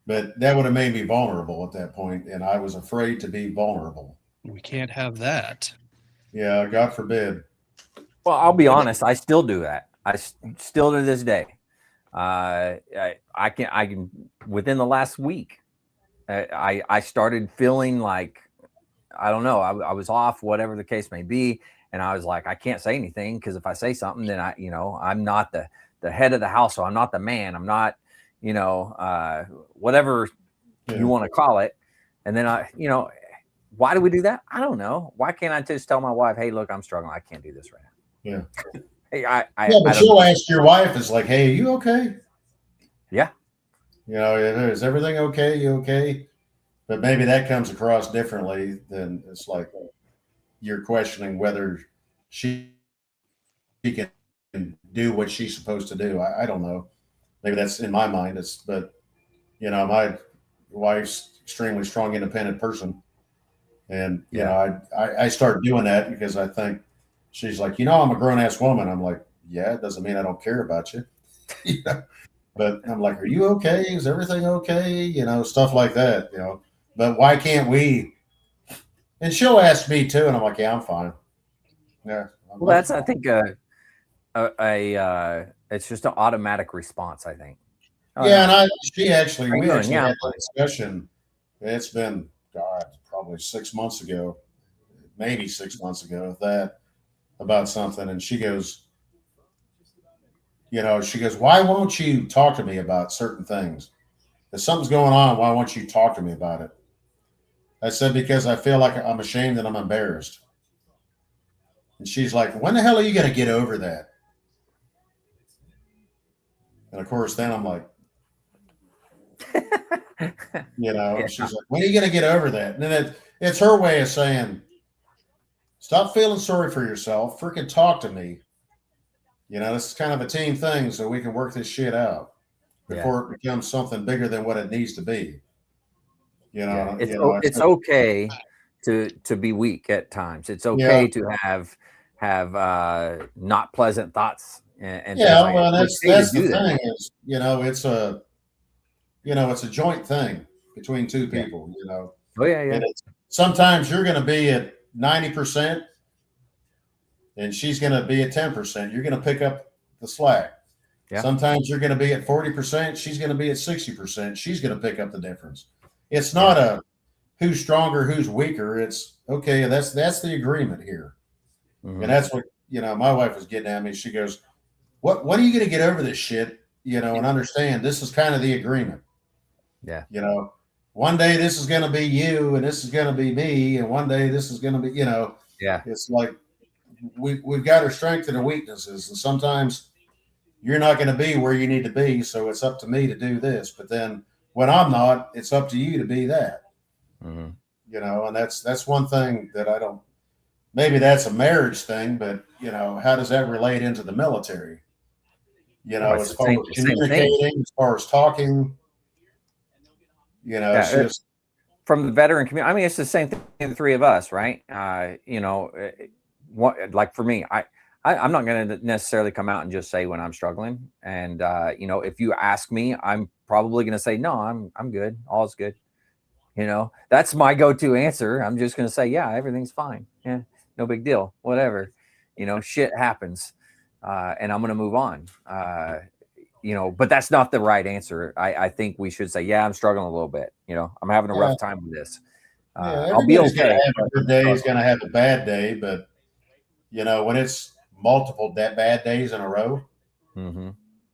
[SPEAKER 2] but that would have made me vulnerable at that point, and I was afraid to be vulnerable.
[SPEAKER 3] We can't have that.
[SPEAKER 2] Yeah, God forbid.
[SPEAKER 1] Well, I'll be honest. I still do that. I still to this day. I can within the last week, I started feeling like, I don't know, I was off, whatever the case may be, and I was like, I can't say anything, because if I say something, then I'm not the head of the house, so I'm not the man. I'm not, whatever you want to call it. And then why do we do that? I don't know. Why can't I just tell my wife, "Hey, look, I'm struggling. I can't do this right now."
[SPEAKER 2] Yeah.
[SPEAKER 1] Hey,
[SPEAKER 2] but she'll ask your wife, "Is like, hey, are you okay?"
[SPEAKER 1] Yeah.
[SPEAKER 2] Is everything okay? You okay? But maybe that comes across differently than it's like you're questioning whether she can do what she's supposed to do. I don't know. Maybe that's in my mind. But my wife's extremely strong, independent person. And, I start doing that because I think she's like, "I'm a grown ass woman." I'm like, "Yeah, it doesn't mean I don't care about you." But I'm like, "Are you okay? Is everything okay?" Stuff like that, but why can't we? And she'll ask me too. And I'm like, "Yeah, I'm fine." Yeah.
[SPEAKER 1] Well, that's, I think, it's just an automatic response, I think.
[SPEAKER 2] We actually had a discussion. It's been, God, probably 6 months ago, maybe 6 months ago, about something. And she goes, "Why won't you talk to me about certain things? If something's going on, why won't you talk to me about it?" I said, "Because I feel like I'm ashamed and I'm embarrassed." And she's like, "When the hell are you going to get over that?" And of course, then I'm like, she's like, "When are you going to get over that?" And then it's her way of saying, "Stop feeling sorry for yourself. Freaking talk to me. This is kind of a team thing, so we can work this shit out." before it becomes something bigger than what it needs to be.
[SPEAKER 1] It's okay to be weak at times. It's okay to have not pleasant thoughts and things like
[SPEAKER 2] well,
[SPEAKER 1] that.
[SPEAKER 2] that's the thing is, it's a joint thing between two people,
[SPEAKER 1] Oh yeah.
[SPEAKER 2] And sometimes you're going to be at 90% and she's going to be at 10%. You're going to pick up the slack. Yeah. Sometimes you're going to be at 40%. She's going to be at 60%. She's going to pick up the difference. It's not a who's stronger, who's weaker. It's okay. That's the agreement here. Mm-hmm. And that's what, my wife was getting at me. She goes, what are you going to get over this shit? And understand this is kind of the agreement.
[SPEAKER 1] Yeah.
[SPEAKER 2] One day this is going to be you and this is going to be me. And one day this is going to be, it's like we've got our strengths and our weaknesses. And sometimes you're not going to be where you need to be. So it's up to me to do this. But then when I'm not, it's up to you to be that. Mm-hmm. And that's one thing that I don't, maybe that's a marriage thing, but how does that relate into the military? As far as communicating, as far as talking, it's just
[SPEAKER 1] from the veteran community. I mean, it's the same thing in the three of us, right? Like for me, I'm not going to necessarily come out and just say when I'm struggling. And, if you ask me, I'm probably going to say, no, I'm good. All's good. That's my go-to answer. I'm just going to say, yeah, everything's fine. Yeah. No big deal. Whatever, shit happens. And I'm going to move on. But that's not the right answer. I think we should say, yeah, I'm struggling a little bit. I'm having a rough time with this. I'll be okay.
[SPEAKER 2] Gonna have a good day. He's going to have a bad day. But, when it's multiple bad days in a row, mm-hmm.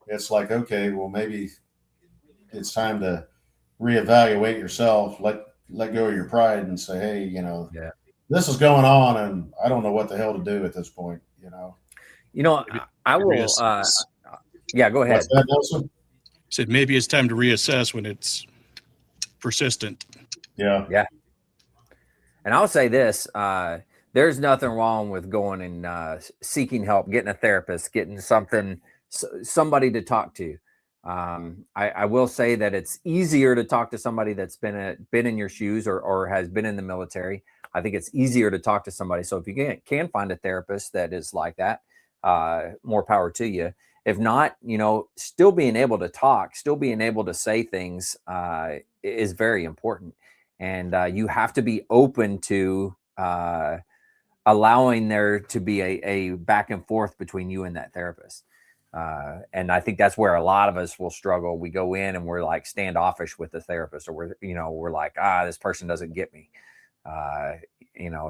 [SPEAKER 2] It's like, okay, well, maybe it's time to reevaluate yourself, let go of your pride and say, hey, this is going on and I don't know what the hell to do at this point,
[SPEAKER 1] I will, yeah, go ahead.
[SPEAKER 3] Said maybe it's time to reassess when it's persistent.
[SPEAKER 2] Yeah.
[SPEAKER 1] Yeah. And I'll say this, there's nothing wrong with going and seeking help, getting a therapist, getting somebody to talk to. I will say that it's easier to talk to somebody that's been in your shoes or has been in the military. I think it's easier to talk to somebody. So if you can find a therapist that is like that, more power to you. If not, still being able to talk, still being able to say things is very important. And you have to be open to allowing there to be a back and forth between you and that therapist. And I think that's where a lot of us will struggle. We go in and we're like standoffish with the therapist, or we're like, this person doesn't get me.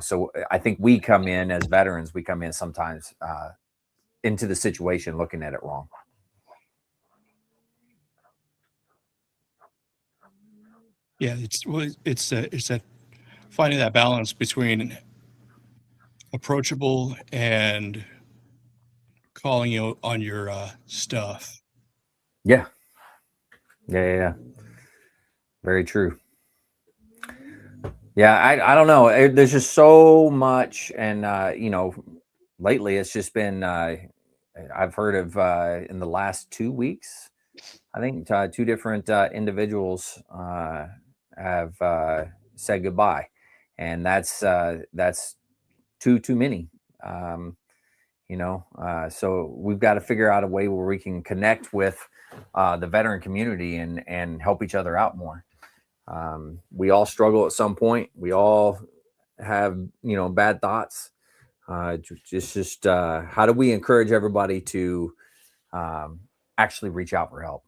[SPEAKER 1] So I think we come in as veterans, we come in sometimes into the situation looking at it wrong.
[SPEAKER 3] Yeah, it's that finding that balance between approachable and calling you on your stuff.
[SPEAKER 1] Yeah. Very true. Yeah, I don't know. There's just so much, and lately it's just been. I've heard of in the last 2 weeks, I think two different individuals have said goodbye, and that's too many. So we've got to figure out a way where we can connect with the veteran community and help each other out more. We all struggle at some point. We all have, bad thoughts. Just how do we encourage everybody to actually reach out for help?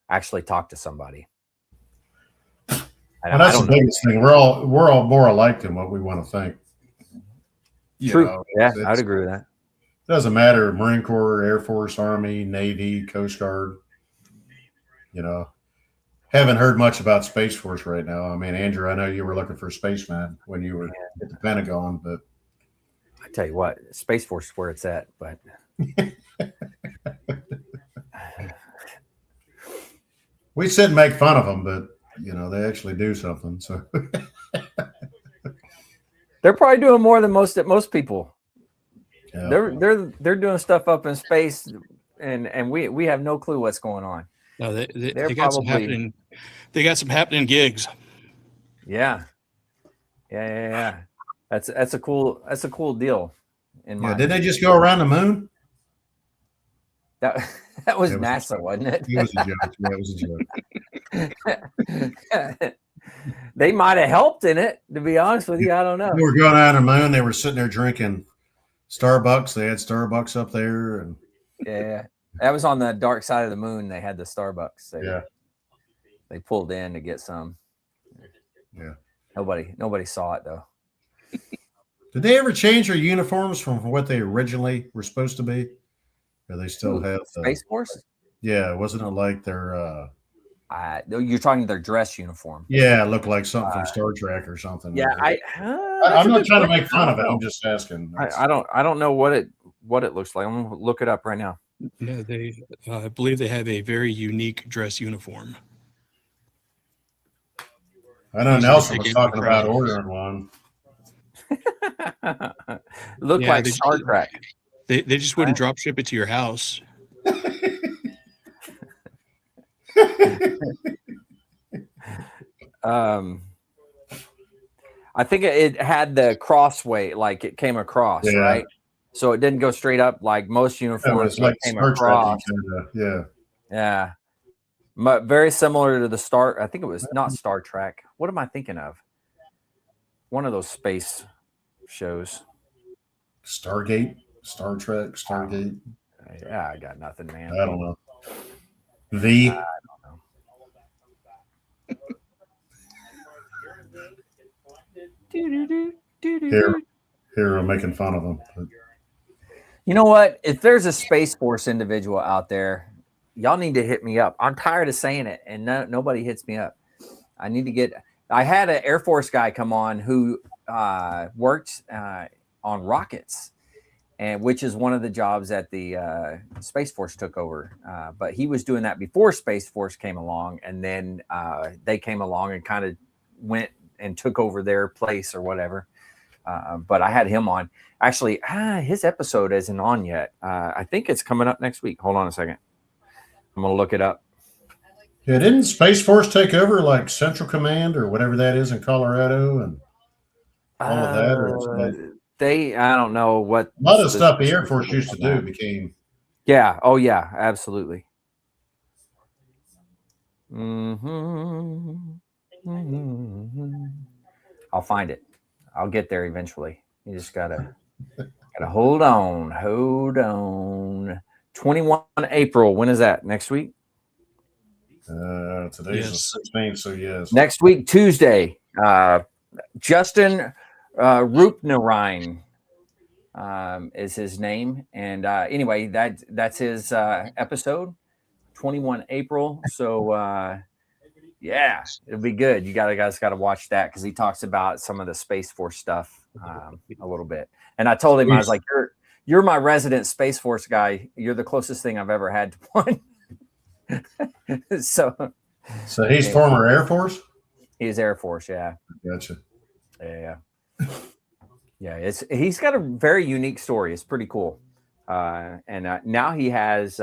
[SPEAKER 1] Actually talk to somebody.
[SPEAKER 2] Well, that's the biggest thing. We're all more alike than what we want to think.
[SPEAKER 1] True. Yeah, I'd agree with that.
[SPEAKER 2] Doesn't matter, Marine Corps, Air Force, Army, Navy, Coast Guard. Haven't heard much about Space Force right now. I mean, Andrew, I know you were looking for a spaceman when you were at the Pentagon, but
[SPEAKER 1] I tell you what, Space Force is where it's at. But
[SPEAKER 2] we sit and make fun of them, but they actually do something. So
[SPEAKER 1] they're probably doing more than most people.
[SPEAKER 2] Yeah.
[SPEAKER 1] They're doing stuff up in space, and we have no clue what's going on.
[SPEAKER 3] No, they
[SPEAKER 1] They're
[SPEAKER 3] got some
[SPEAKER 1] probably
[SPEAKER 3] happening. They got some happening gigs.
[SPEAKER 1] yeah. That's a cool deal.
[SPEAKER 2] Did they just go around the moon?
[SPEAKER 1] That was NASA, wasn't it?
[SPEAKER 2] It was a joke. Yeah, it was a joke.
[SPEAKER 1] They might have helped in it, to be honest with you. I don't know.
[SPEAKER 2] They were going around the moon. They were sitting there drinking Starbucks. They had Starbucks up there, and
[SPEAKER 1] yeah, that was on the dark side of the moon. They had the Starbucks. They pulled in to get some.
[SPEAKER 2] Yeah,
[SPEAKER 1] nobody saw it though.
[SPEAKER 2] Did they ever change their uniforms from what they originally were supposed to be? Or they still have
[SPEAKER 1] Space Force?
[SPEAKER 2] Yeah, wasn't it like their
[SPEAKER 1] you're talking their dress uniform.
[SPEAKER 2] Yeah, it looked like something from Star Trek or something.
[SPEAKER 1] Yeah,
[SPEAKER 2] I'm not trying to make fun of it. I'm just asking.
[SPEAKER 1] I don't know what it looks like. I'm gonna look it up right now.
[SPEAKER 3] Yeah, they I believe they have a very unique dress uniform.
[SPEAKER 2] I know Nelson was talking about ordering one.
[SPEAKER 1] Looked like Star Trek.
[SPEAKER 3] They just wouldn't drop ship it to your house.
[SPEAKER 1] I think it had the crossway, like it came across, right? So it didn't go straight up like most uniforms.
[SPEAKER 2] Like
[SPEAKER 1] came
[SPEAKER 2] Star
[SPEAKER 1] across.
[SPEAKER 2] Trek,
[SPEAKER 1] yeah. But very similar to the Star. I think it was not Star Trek. What am I thinking of? One of those space shows.
[SPEAKER 2] Stargate, Star Trek, Stargate.
[SPEAKER 1] Yeah, I got nothing, man.
[SPEAKER 2] I don't know.
[SPEAKER 1] I don't know.
[SPEAKER 2] Here, I'm making fun of them. But.
[SPEAKER 1] You know what? If there's a Space Force individual out there, y'all need to hit me up. I'm tired of saying it, and nobody hits me up. I need to get. I had an Air Force guy come on who worked on rockets, and which is one of the jobs that the Space Force took over. But he was doing that before Space Force came along, and then they came along and kind of went and took over their place or whatever. But I had him on. Actually, his episode isn't on yet. I think it's coming up next week. Hold on a second. I'm going to look it up.
[SPEAKER 2] Yeah, didn't Space Force take over like Central Command or whatever that is in Colorado and all of that? Or
[SPEAKER 1] I don't know what.
[SPEAKER 2] A lot of stuff the Air Force used to do became.
[SPEAKER 1] Yeah. Oh, yeah. Absolutely. Mm-hmm. I'll find it. I'll get there eventually. You just gotta hold on. 21 April. When is that? Next week?
[SPEAKER 2] Today's the 16th, so yes.
[SPEAKER 1] Next week, Tuesday. Justin Rupnarine is his name, and anyway, that's his episode. 21 April. So yeah, it'll be good. You guys got to watch that because he talks about some of the Space Force stuff a little bit. And I told him, I was like, you're my resident Space Force guy. You're the closest thing I've ever had to one. So
[SPEAKER 2] he's former Air Force?
[SPEAKER 1] He's Air Force, yeah.
[SPEAKER 2] Gotcha.
[SPEAKER 1] Yeah. He's got a very unique story. It's pretty cool. And now he has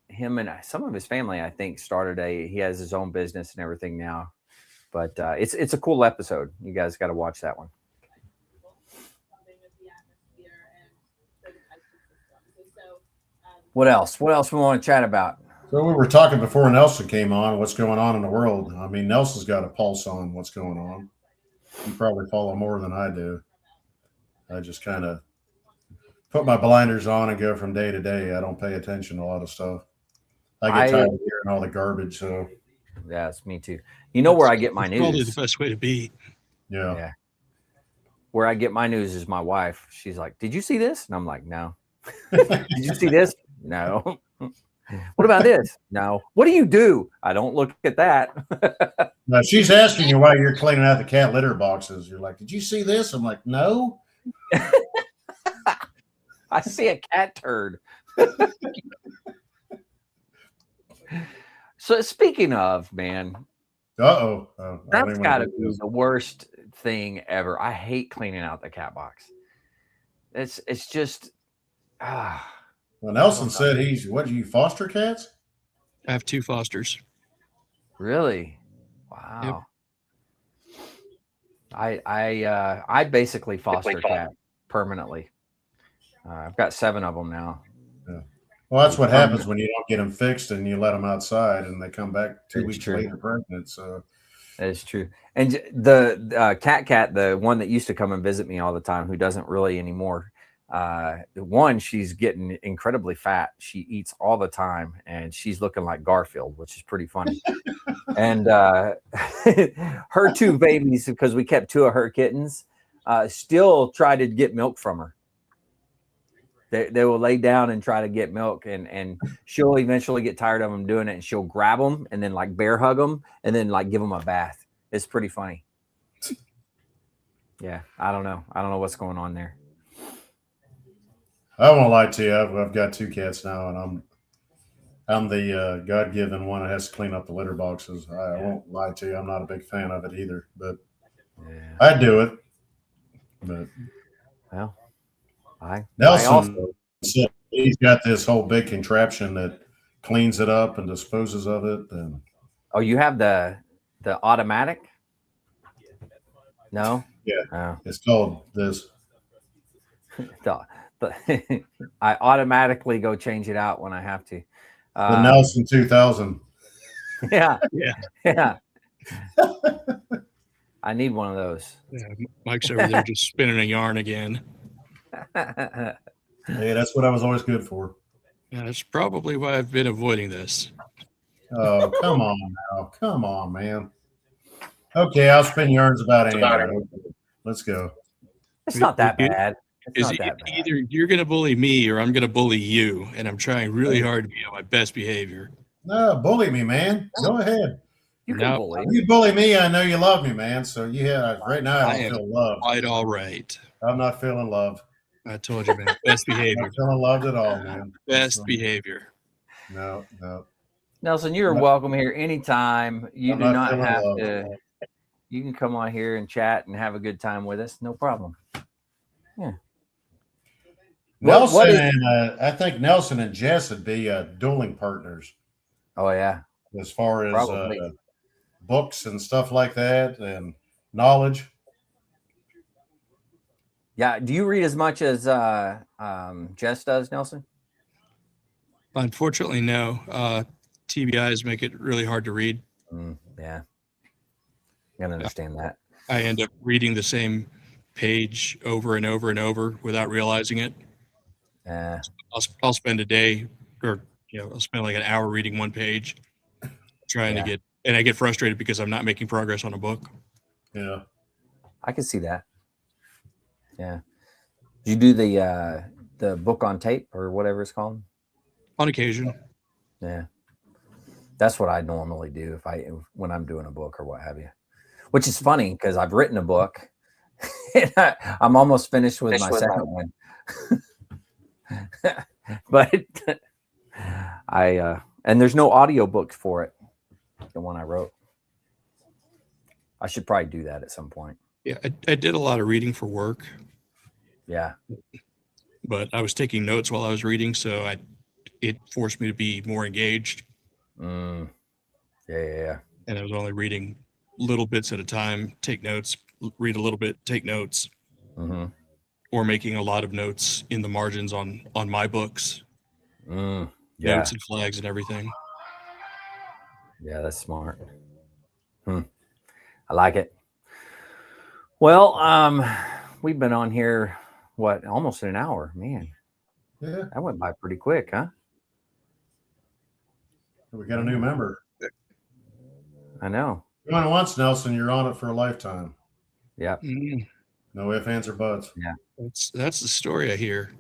[SPEAKER 1] him and some of his family, I think, he has his own business and everything now. But it's a cool episode. You guys got to watch that one. What else? What else we want to chat about?
[SPEAKER 2] So we were talking before Nelson came on, what's going on in the world. I mean, Nelson's got a pulse on what's going on. You probably follow more than I do. I just kind of put my blinders on and go from day to day. I don't pay attention to a lot of stuff. I get tired of hearing all the garbage. So
[SPEAKER 1] yeah, it's me too. You know where I get my news?
[SPEAKER 3] Probably the best way to be.
[SPEAKER 2] Yeah.
[SPEAKER 1] Where I get my news is my wife. She's like, "Did you see this?" And I'm like, "No." "Did you see this?" "No." "What about this?" "No." "What do you do?" "I don't look at that."
[SPEAKER 2] Now she's asking you why you're cleaning out the cat litter boxes. You're like, "Did you see this?" I'm like, "No."
[SPEAKER 1] I see a cat turd. So speaking of, man, that's got to be the worst thing ever. I hate cleaning out the cat box. It's just
[SPEAKER 2] Well, Nelson said what do you foster cats?
[SPEAKER 3] I have 2 fosters.
[SPEAKER 1] Really? Wow. Yep. I basically foster cat permanently. I've got 7 of them now.
[SPEAKER 2] Yeah. Well, that's what happens when you don't get them fixed and you let them outside and they come back 2 weeks later pregnant. So
[SPEAKER 1] that is true. And the cat, the one that used to come and visit me all the time, who doesn't really anymore. She's getting incredibly fat. She eats all the time, and she's looking like Garfield, which is pretty funny. And her 2 babies, because we kept 2 of her kittens, still try to get milk from her. They will lay down and try to get milk, and she'll eventually get tired of them doing it, and she'll grab them and then like bear hug them and then like give them a bath. It's pretty funny. Yeah, I don't know what's going on there.
[SPEAKER 2] I won't lie to you. I've got 2 cats now, and I'm the God-given one that has to clean up the litter boxes. I won't lie to you. I'm not a big fan of it either, but I do it. But
[SPEAKER 1] well,
[SPEAKER 2] Nelson said he's got this whole big contraption that cleans it up and disposes of it. And
[SPEAKER 1] you have the automatic? No.
[SPEAKER 2] Yeah, it's called this.
[SPEAKER 1] I automatically go change it out when I have to.
[SPEAKER 2] The Nelson 2000.
[SPEAKER 1] Yeah. I need one of those.
[SPEAKER 3] Yeah, Mike's over there just spinning a yarn again.
[SPEAKER 2] Hey, that's what I was always good for.
[SPEAKER 3] Yeah, that's probably why I've been avoiding this.
[SPEAKER 2] Oh, come on now. Come on, man. Okay, I'll spin yarns about anything. Let's go.
[SPEAKER 1] It's not that bad.
[SPEAKER 3] Either you're going to bully me or I'm going to bully you, and I'm trying really hard to be on my best behavior.
[SPEAKER 2] No, bully me, man. Go ahead.
[SPEAKER 1] You can bully.
[SPEAKER 2] You bully me, I know you love me, man. So right now I don't feel love.
[SPEAKER 3] Quite all right.
[SPEAKER 2] I'm not feeling love.
[SPEAKER 3] I told you, man. Best behavior.
[SPEAKER 2] I'm not feeling loved at all, man.
[SPEAKER 3] Best behavior.
[SPEAKER 2] No.
[SPEAKER 1] Nelson, you're welcome here anytime. You do not have to. You can come on here and chat and have a good time with us. No problem. Yeah.
[SPEAKER 2] Nelson I think Nelson and Jess would be dueling partners.
[SPEAKER 1] Oh yeah.
[SPEAKER 2] As far as books and stuff like that and knowledge.
[SPEAKER 1] Yeah. Do you read as much as Jess does, Nelson?
[SPEAKER 3] Unfortunately, no. TBIs make it really hard to read.
[SPEAKER 1] Yeah. I can understand that.
[SPEAKER 3] I end up reading the same page over and over and over without realizing it. I'll spend a day or I'll spend like an hour reading one page trying to get, and I get frustrated because I'm not making progress on a book.
[SPEAKER 2] Yeah.
[SPEAKER 1] I can see that. Yeah. You do the book on tape or whatever it's called?
[SPEAKER 3] On occasion.
[SPEAKER 1] Yeah. That's what I normally do when I'm doing a book or what have you. Which is funny because I've written a book and I'm almost finished with my second one. But and there's no audio book for it, the one I wrote. I should probably do that at some point.
[SPEAKER 3] Yeah, I did a lot of reading for work.
[SPEAKER 1] Yeah.
[SPEAKER 3] But I was taking notes while I was reading, so it forced me to be more engaged.
[SPEAKER 1] Yeah.
[SPEAKER 3] And I was only reading little bits at a time, take notes, read a little bit, take notes.
[SPEAKER 1] Mm-hmm.
[SPEAKER 3] Or making a lot of notes in the margins on my books.
[SPEAKER 1] Yeah.
[SPEAKER 3] Notes and flags and everything.
[SPEAKER 1] Yeah, that's smart. I like it. Well, we've been on here, almost an hour, man.
[SPEAKER 2] Yeah.
[SPEAKER 1] That went by pretty quick, huh?
[SPEAKER 2] We got a new member.
[SPEAKER 1] I know.
[SPEAKER 2] Going once, Nelson, you're on it for a lifetime.
[SPEAKER 1] Yeah.
[SPEAKER 2] No ifs, ands, or buts.
[SPEAKER 1] Yeah.
[SPEAKER 3] That's the story I hear.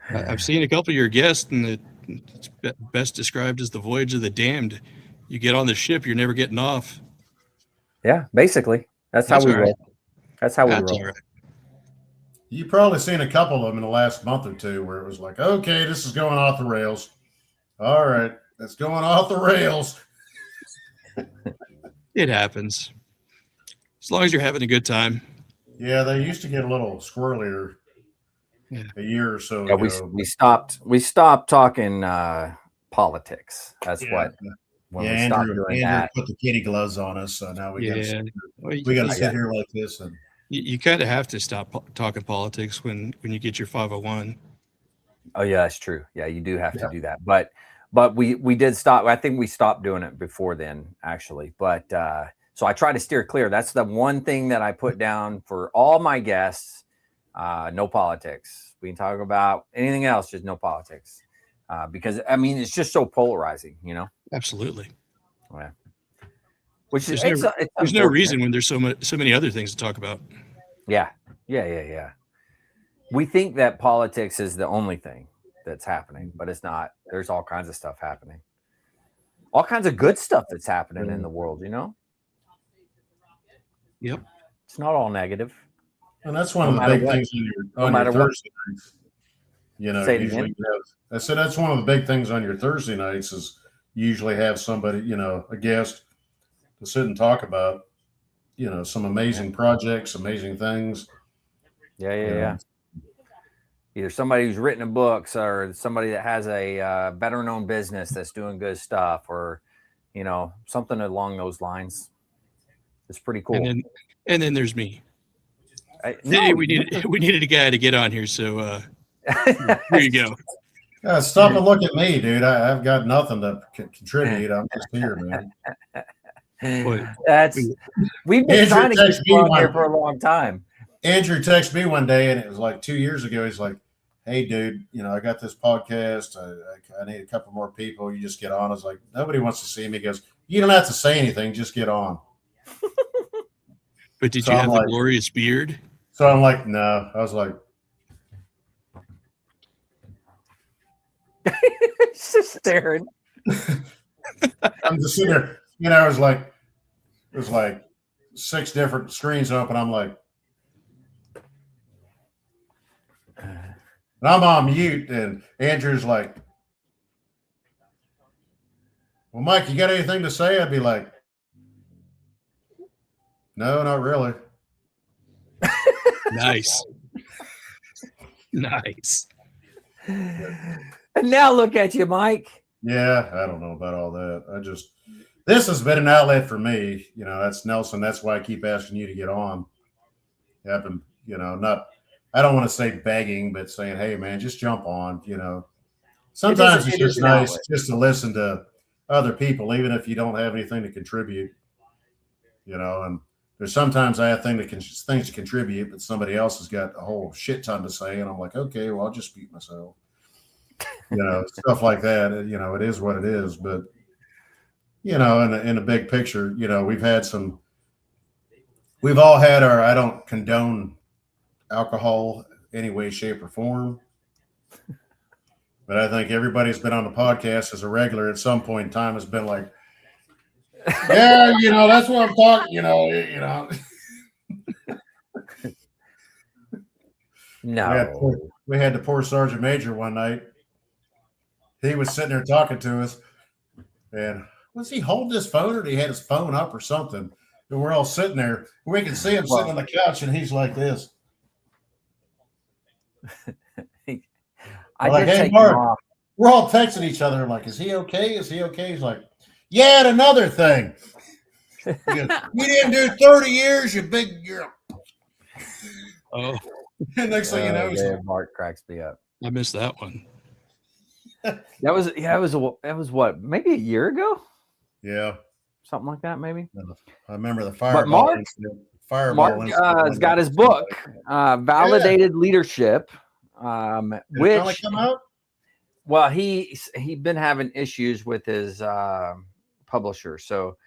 [SPEAKER 3] I've seen a couple of your guests, and it's best described as the voyage of the damned. You get on the ship, you're never getting off.
[SPEAKER 1] Yeah, basically. That's how we roll. That's how we roll.
[SPEAKER 3] Right.
[SPEAKER 2] You've probably seen a couple of them in the last month or two where it was like, okay, this is going off the rails. All right, that's going off the rails.
[SPEAKER 3] It happens. As long as you're having a good time.
[SPEAKER 2] Yeah, they used to get a little squirrelier. a year or so
[SPEAKER 1] Yeah,
[SPEAKER 2] ago.
[SPEAKER 1] we stopped talking politics. That's
[SPEAKER 2] Yeah.
[SPEAKER 1] when we stopped doing
[SPEAKER 2] Andrew
[SPEAKER 1] that.
[SPEAKER 2] put the kitty gloves on us, so now we got to sit here like this. And
[SPEAKER 3] you kind of have to stop talking politics when you get your 501.
[SPEAKER 1] Oh yeah, that's true. Yeah, you do have to do that. But we did stop. I think we stopped doing it before then, actually. But so I try to steer clear. That's the one thing that I put down for all my guests. No politics. We can talk about anything else, just no politics. Because I mean, it's just so polarizing, you know.
[SPEAKER 3] Absolutely.
[SPEAKER 1] Yeah. Which is
[SPEAKER 3] there's no reason when there's so many other things to talk about.
[SPEAKER 1] Yeah. We think that politics is the only thing that's happening, but it's not. There's all kinds of stuff happening. All kinds of good stuff that's happening in the world, you know?
[SPEAKER 3] Yep.
[SPEAKER 1] It's not all negative.
[SPEAKER 2] And that's one of the big things on your Thursday nights. You know, usually I said that's one of the big things on your Thursday nights is you usually have somebody, you know, a guest to sit and talk about, you know, some amazing projects, amazing things.
[SPEAKER 1] Yeah. Either somebody who's written books or somebody that has a better known business that's doing good stuff, or you know, something along those lines. It's pretty cool.
[SPEAKER 3] And then there's me. We needed a guy to get on here, so here you go.
[SPEAKER 2] Stop and look at me, dude. I've got nothing to contribute. I'm just here, man.
[SPEAKER 1] We've been trying to get you on here for a long time.
[SPEAKER 2] Andrew texted me one day, and it was like 2 years ago. He's like, "Hey, dude, you know, I got this podcast. I need a couple more people. You just get on." I was like, "Nobody wants to see me." He goes, "You don't have to say anything. Just get on."
[SPEAKER 3] But did you have the glorious beard?
[SPEAKER 2] So I'm like, no. I was like,
[SPEAKER 1] just staring.
[SPEAKER 2] I'm just sitting there. You know, it was like 6 different screens open. I'm like, and I'm on mute, and Andrew's like, "Well, Mike, you got anything to say?" I'd be like, "No, not really."
[SPEAKER 3] Nice.
[SPEAKER 1] And now look at you, Mike.
[SPEAKER 2] Yeah, I don't know about all that. This has been an outlet for me. You know, that's Nelson. That's why I keep asking you to get on. I've been, you know, I don't want to say begging, but saying, "Hey, man, just jump on." You know, sometimes it's just nice just to listen to other people, even if you don't have anything to contribute. You know, and there's sometimes I have things to contribute, but somebody else has got a whole shit ton to say, and I'm like, okay, well, I'll just mute myself. You know, stuff like that. You know, it is what it is. But you know, in a big picture, you know, we've all had our. I don't condone alcohol any way, shape, or form. But I think everybody's been on the podcast as a regular at some point in time has been like, yeah, you know, that's what I'm talking, you know.
[SPEAKER 1] No.
[SPEAKER 2] We had the poor Sergeant Major one night. He was sitting there talking to us, and was he holding his phone, or did he had his phone up or something? And we're all sitting there. We can see him sitting on the couch, and he's like this. Like, hey, Mark, we're all texting each other. I'm like, is he okay? Is he okay? He's like, yeah, and another thing. Goes, you didn't do 30 years, you big girl.
[SPEAKER 3] Oh.
[SPEAKER 2] And next thing you know,
[SPEAKER 1] like, Mark cracks me up.
[SPEAKER 3] I missed that one.
[SPEAKER 1] That was what, maybe a year ago?
[SPEAKER 2] Yeah.
[SPEAKER 1] Something like that, maybe.
[SPEAKER 2] I remember the fireball incident.
[SPEAKER 1] Mark has got his book, Validated Leadership. Which
[SPEAKER 2] come out?
[SPEAKER 1] Well, he'd been having issues with his publisher, so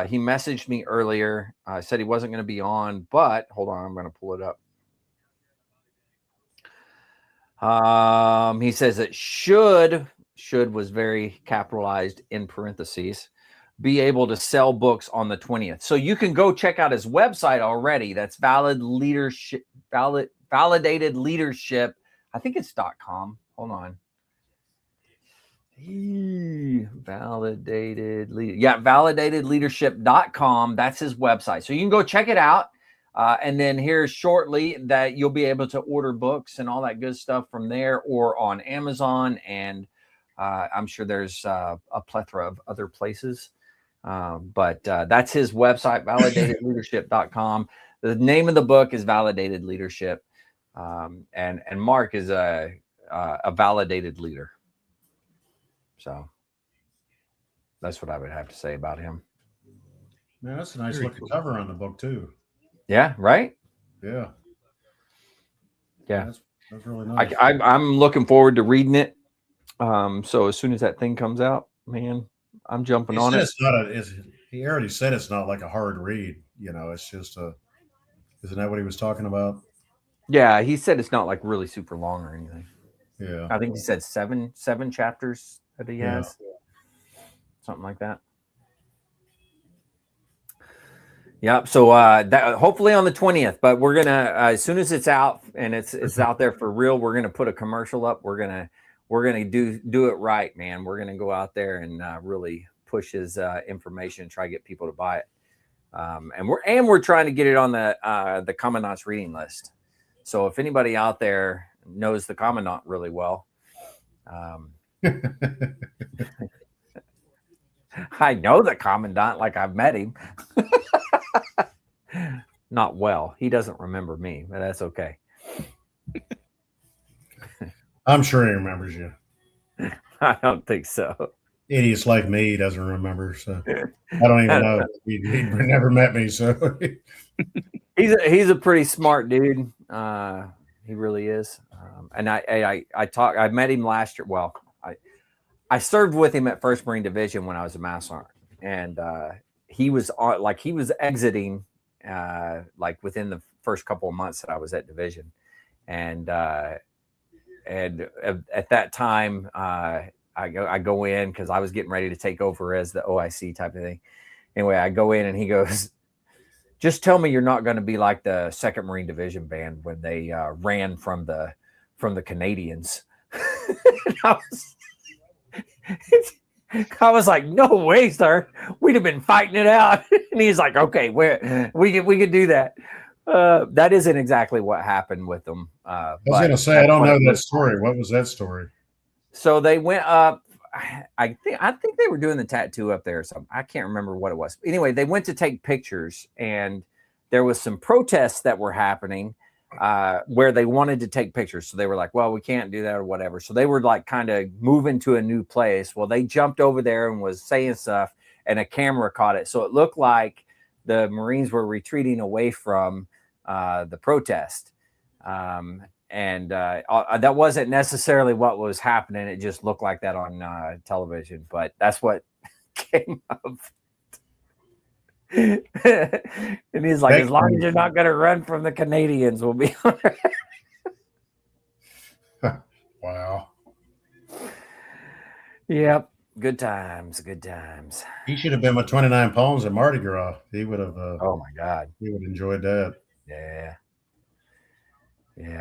[SPEAKER 1] he messaged me earlier. Said he wasn't going to be on, but hold on, I'm going to pull it up. He says it should was very capitalized in parentheses, be able to sell books on the 20th. So you can go check out his website already. That's Validated Leadership. I think it's .com. Hold on. Validatedleadership.com. That's his website. So you can go check it out. And then here shortly that you'll be able to order books and all that good stuff from there or on Amazon. And I'm sure there's a plethora of other places. But that's his website, validatedleadership.com. The name of the book is Validated Leadership. And Mark is a validated leader. So that's what I would have to say about him.
[SPEAKER 2] Man, that's a nice looking cover on the book too.
[SPEAKER 1] Yeah, right?
[SPEAKER 2] Yeah.
[SPEAKER 1] Yeah.
[SPEAKER 2] That's really nice.
[SPEAKER 1] I'm looking forward to reading it. So as soon as that thing comes out, man, I'm jumping on it.
[SPEAKER 2] He already said it's not like a hard read. It's just isn't that what he was talking about?
[SPEAKER 1] Yeah, he said it's not like really super long or anything.
[SPEAKER 2] Yeah.
[SPEAKER 1] I think he said seven chapters that he has. Something like that. Yep. So that hopefully on the 20th, but we're gonna as soon as it's out and it's out there for real, we're gonna put a commercial up. We're gonna do it right, man. We're gonna go out there and really push his information, try to get people to buy it. And we're trying to get it on the Commandant's reading list. So if anybody out there knows the Commandant really well, I know the Commandant like I've met him. Not well. He doesn't remember me, but that's okay.
[SPEAKER 2] I'm sure he remembers you.
[SPEAKER 1] I don't think so.
[SPEAKER 2] Idiots like me, he doesn't remember. So I don't even know. He never met me. So
[SPEAKER 1] he's a pretty smart dude. He really is. And I met him last year. Well, I served with him at 1st Marine Division when I was a Master Sergeant, and he was exiting within the first couple of months that I was at division, and at that time I go in because I was getting ready to take over as the OIC type of thing. Anyway, I go in and he goes, "Just tell me you're not going to be like the 2nd Marine Division band when they ran from the Canadians." I was like, "No way, sir. We'd have been fighting it out." And he's like, "Okay, we could do that." That isn't exactly what happened with them.
[SPEAKER 2] I was going to say, I don't know that story. What was that story?
[SPEAKER 1] So they went up. I think they were doing the tattoo up there or something. I can't remember what it was. Anyway, they went to take pictures, and there was some protests that were happening where they wanted to take pictures. So they were like, "Well, we can't do that or whatever." So they were like kind of moving to a new place. Well, they jumped over there and was saying stuff, and a camera caught it. So it looked like the Marines were retreating away from the protest. And that wasn't necessarily what was happening. It just looked like that on television, but that's what came up. And he's like, "As long as you're not going to run from the Canadians, we'll be all right."
[SPEAKER 2] Wow.
[SPEAKER 1] Yep. Good times.
[SPEAKER 2] He should have been with 29 Palms at Mardi Gras. He would have.
[SPEAKER 1] Oh my God.
[SPEAKER 2] He would have enjoyed that.
[SPEAKER 1] Yeah.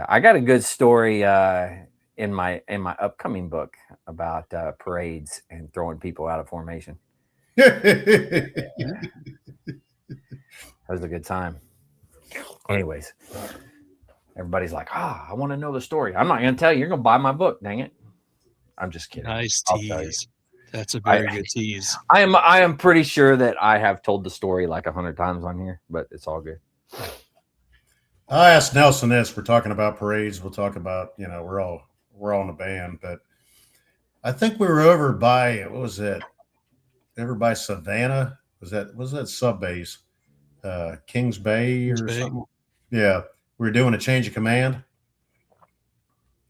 [SPEAKER 1] I got a good story in my upcoming book about parades and throwing people out of formation. That was a good time. Anyways, everybody's like, I want to know the story. I'm not going to tell you. You're going to buy my book. Dang it. I'm just kidding.
[SPEAKER 3] Nice tease. That's a very good tease.
[SPEAKER 1] I am pretty sure that I have told the story like 100 times on here, but it's all good.
[SPEAKER 2] I asked Nelson this. We're talking about parades. We'll talk about, we're all in a band, but I think we were over by, what was that? Over by Savannah. Was that sub base? Kings Bay or something? Yeah. We were doing a change of command.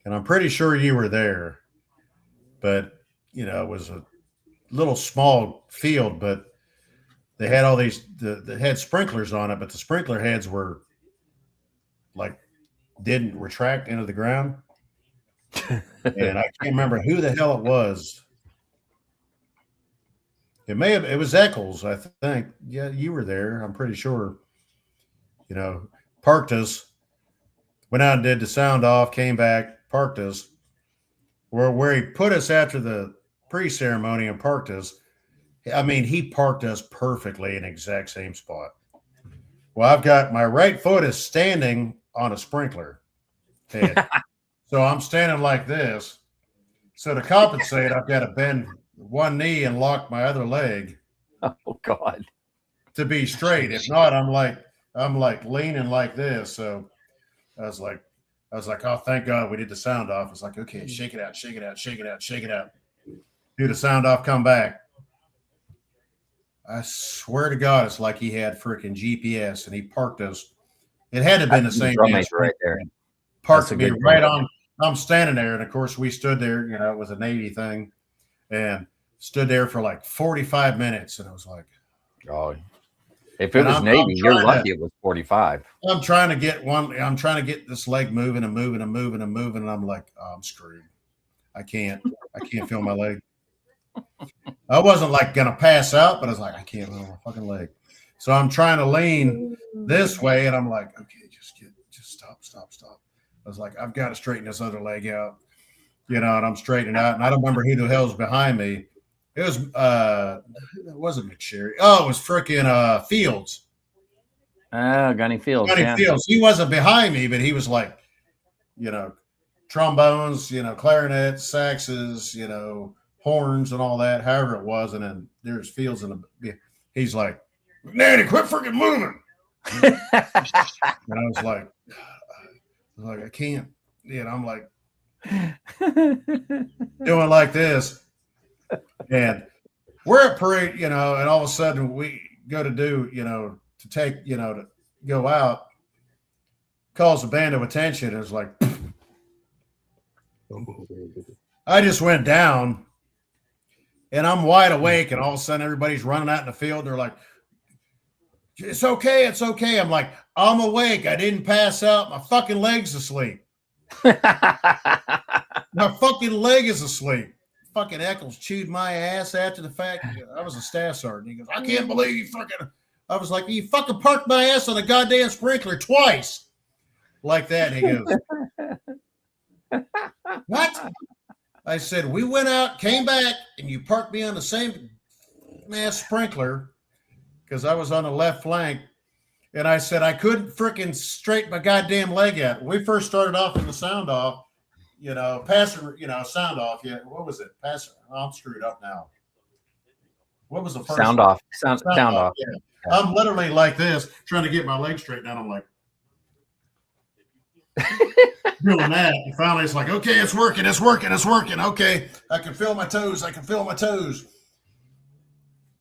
[SPEAKER 2] And I'm pretty sure you were there. But, it was a little small field, but they had all these, they had sprinklers on it, but the sprinkler heads were didn't retract into the ground. And I can't remember who the hell it was. It was Eccles, I think. Yeah, you were there. I'm pretty sure. Parked us, went out and did the sound off, came back, parked us. Where he put us after the pre-ceremony and parked us, I mean, he parked us perfectly in the exact same spot. Well, I've got my right foot is standing on a sprinkler head. So I'm standing like this. So to compensate, I've got to bend one knee and lock my other leg.
[SPEAKER 1] Oh God.
[SPEAKER 2] To be straight. If not, I'm like leaning like this. So I was like, oh, thank God we did the sound off. It's like, okay, shake it out, shake it out, shake it out, shake it out. Do the sound off, come back. I swear to God, it's like he had freaking GPS and he parked us. It had to have been the same
[SPEAKER 1] drum major right there.
[SPEAKER 2] Parked me right on. I'm standing there, and of course we stood there. You know, it was a Navy thing, and stood there for like 45 minutes, and I was like,
[SPEAKER 1] oh. If it was Navy, you're lucky it was 45.
[SPEAKER 2] I'm trying to get this leg moving and moving and moving and moving. And I'm like, oh, I'm screwed. I can't feel my leg. I wasn't like going to pass out, but I was like, I can't feel my fucking leg. So I'm trying to lean this way. And I'm like, okay, just stop. I was like, I've got to straighten this other leg out, and I'm straightening out. And I don't remember who the hell's behind me. It was it wasn't McSherry. Oh, it was freaking Fields.
[SPEAKER 1] Gunny Fields.
[SPEAKER 2] Fields. He wasn't behind me, but he was like, trombones, clarinet, saxes, horns and all that, however it was. And then there's Fields he's like, Nanny, quit freaking moving. And I was like, I can't. I'm like doing like this. And we're at parade, and all of a sudden we go to do, to take, to go out, calls the band of attention. It's like, I just went down and I'm wide awake. And all of a sudden everybody's running out in the field. They're like, it's okay. It's okay. I'm like, I'm awake. I didn't pass out. My fucking leg's asleep. My fucking leg is asleep. Fucking Eccles chewed my ass after the fact. I was a staff sergeant. He goes, I can't believe you fucking. I was like, you fucking parked my ass on a goddamn sprinkler twice. Like that. And he goes, what? I said, we went out, came back, and you parked me on the same ass sprinkler because I was on the left flank. And I said, I couldn't freaking straighten my goddamn leg out. When we first started off in the sound off, passing, sound off. Yeah. What was it? Passing. I'm screwed up now. What was the first
[SPEAKER 1] sound off? Sound off.
[SPEAKER 2] Yeah. I'm literally like this, trying to get my leg straightened out. I'm like doing that. And finally it's like, okay, it's working. Okay. I can feel my toes.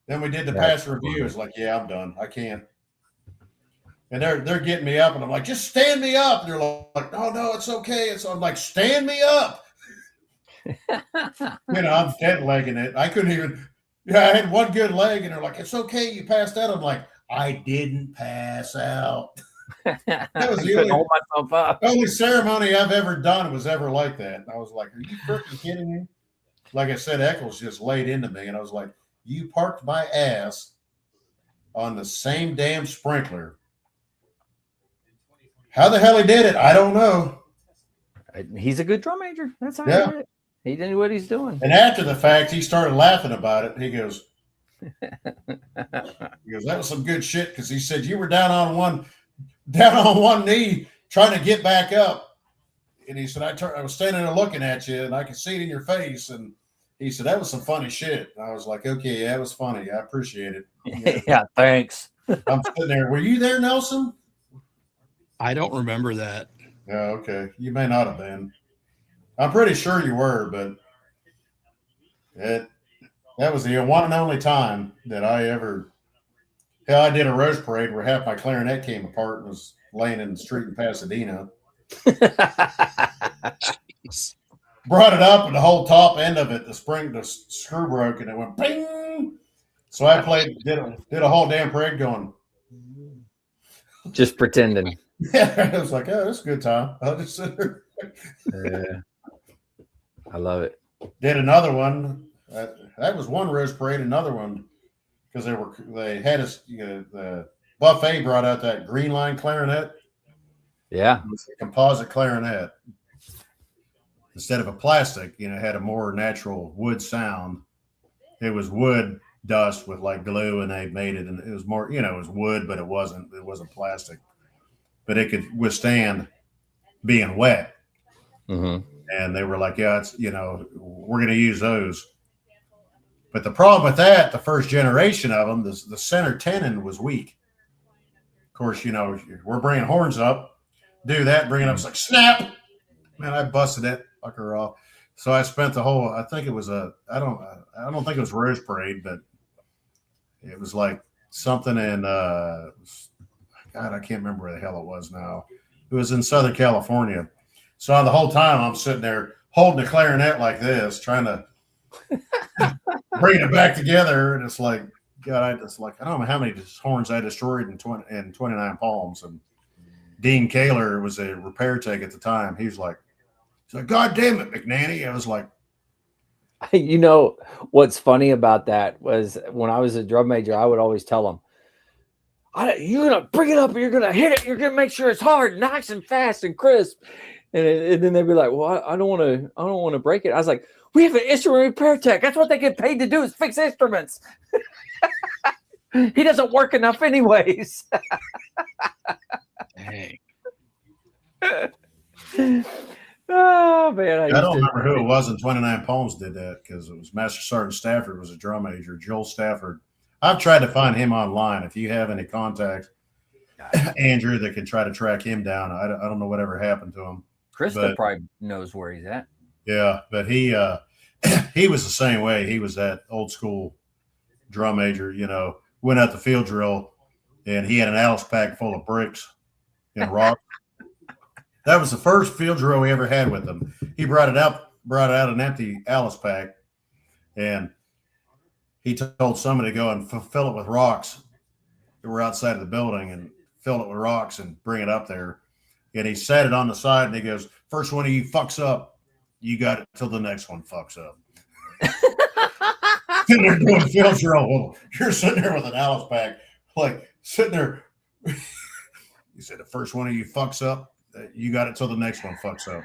[SPEAKER 2] Then we did the pass review. It's like, yeah, I'm done. I can't. And they're getting me up, and I'm like, just stand me up. And they're like, no, it's okay. I'm like, stand me up. I'm dead legging it. I couldn't even. I had one good leg, and they're like, it's okay. You passed out. I'm like, I didn't pass out. That was the only ceremony I've ever done was ever like that. And I was like, are you freaking kidding me? Like I said, Eccles just laid into me, and I was like, you parked my ass on the same damn sprinkler. How the hell he did it, I don't know.
[SPEAKER 1] He's a good drum major. That's how he did it. He knew what he's doing.
[SPEAKER 2] And after the fact, he started laughing about it. He goes, that was some good shit, because he said you were down on one knee trying to get back up. And he said, I was standing there looking at you, and I could see it in your face. And he said, that was some funny shit. And I was like, okay, yeah, it was funny. I appreciate it.
[SPEAKER 1] Yeah, thanks.
[SPEAKER 2] I'm sitting there. Were you there, Nelson?
[SPEAKER 3] I don't remember that.
[SPEAKER 2] Yeah, okay. You may not have been. I'm pretty sure you were, but that was the one and only time that I ever. Hell, I did a rose parade where half my clarinet came apart and was laying in the street in Pasadena. Brought it up, and the whole top end of it, the screw broke, and it went bing. So I did a whole damn parade going.
[SPEAKER 1] Just pretending.
[SPEAKER 2] Yeah, I was like, oh, that's a good time. I'll just sit there.
[SPEAKER 1] Yeah. I love it.
[SPEAKER 2] Did another one. That was one rose parade. Another one, because they had us. The buffet brought out that green line clarinet.
[SPEAKER 1] Yeah,
[SPEAKER 2] it was a composite clarinet instead of a plastic. It had a more natural wood sound. It was wood dust with like glue, and they made it, and it was more, it was wood, but it wasn't plastic, but it could withstand being wet.
[SPEAKER 1] Mm-hmm.
[SPEAKER 2] And they were like, yeah, it's, we're going to use those. But the problem with that, the first generation of them, the center tenon was weak. Of course, we're bringing horns up, do that, bring it up, it's like snap. Man, I busted that fucker off. So I spent the whole, I think it was I don't think it was Rose Parade, but it was like something in, God, I can't remember where the hell it was now. It was in Southern California. So the whole time I'm sitting there holding the clarinet like this, trying to bring it back together. And it's like, God, I don't know how many horns I destroyed in 29 Palms. And Dean Kaler was a repair tech at the time. He's like, God damn it, McNanny. I was like,
[SPEAKER 4] what's funny about that was when I was a drum major, I would always tell them, you're going to bring it up, you're going to hit it, you're going to make sure it's hard, nice and fast and crisp. And then they'd be like, well, I don't want to break it. I was like, we have an instrument repair tech. That's what they get paid to do, is fix instruments. He doesn't work enough anyways.
[SPEAKER 3] Dang.
[SPEAKER 4] Oh man,
[SPEAKER 2] I don't remember who it was in 29 Palms did that, because it was Master Sergeant Stafford was a drum major, Joel Stafford. I've tried to find him online. If you have any contacts, Andrew, that can try to track him down. I don't know whatever happened to him.
[SPEAKER 4] Krista probably knows where he's at.
[SPEAKER 2] Yeah, but he was the same way. He was that old school drum major, went out the field drill, and he had an Alice pack full of bricks and rock. That was the first field drill we ever had with him. He brought out an empty Alice pack, and he told somebody to go and fill it with rocks that were outside of the building, and fill it with rocks and bring it up there. And he set it on the side, and he goes, first one of you fucks up, you got it till the next one fucks up. Sitting there doing field drill. Well, you're sitting there with an Alice pack, like sitting there. He said, the first one of you fucks up, you got it till the next one fucks up.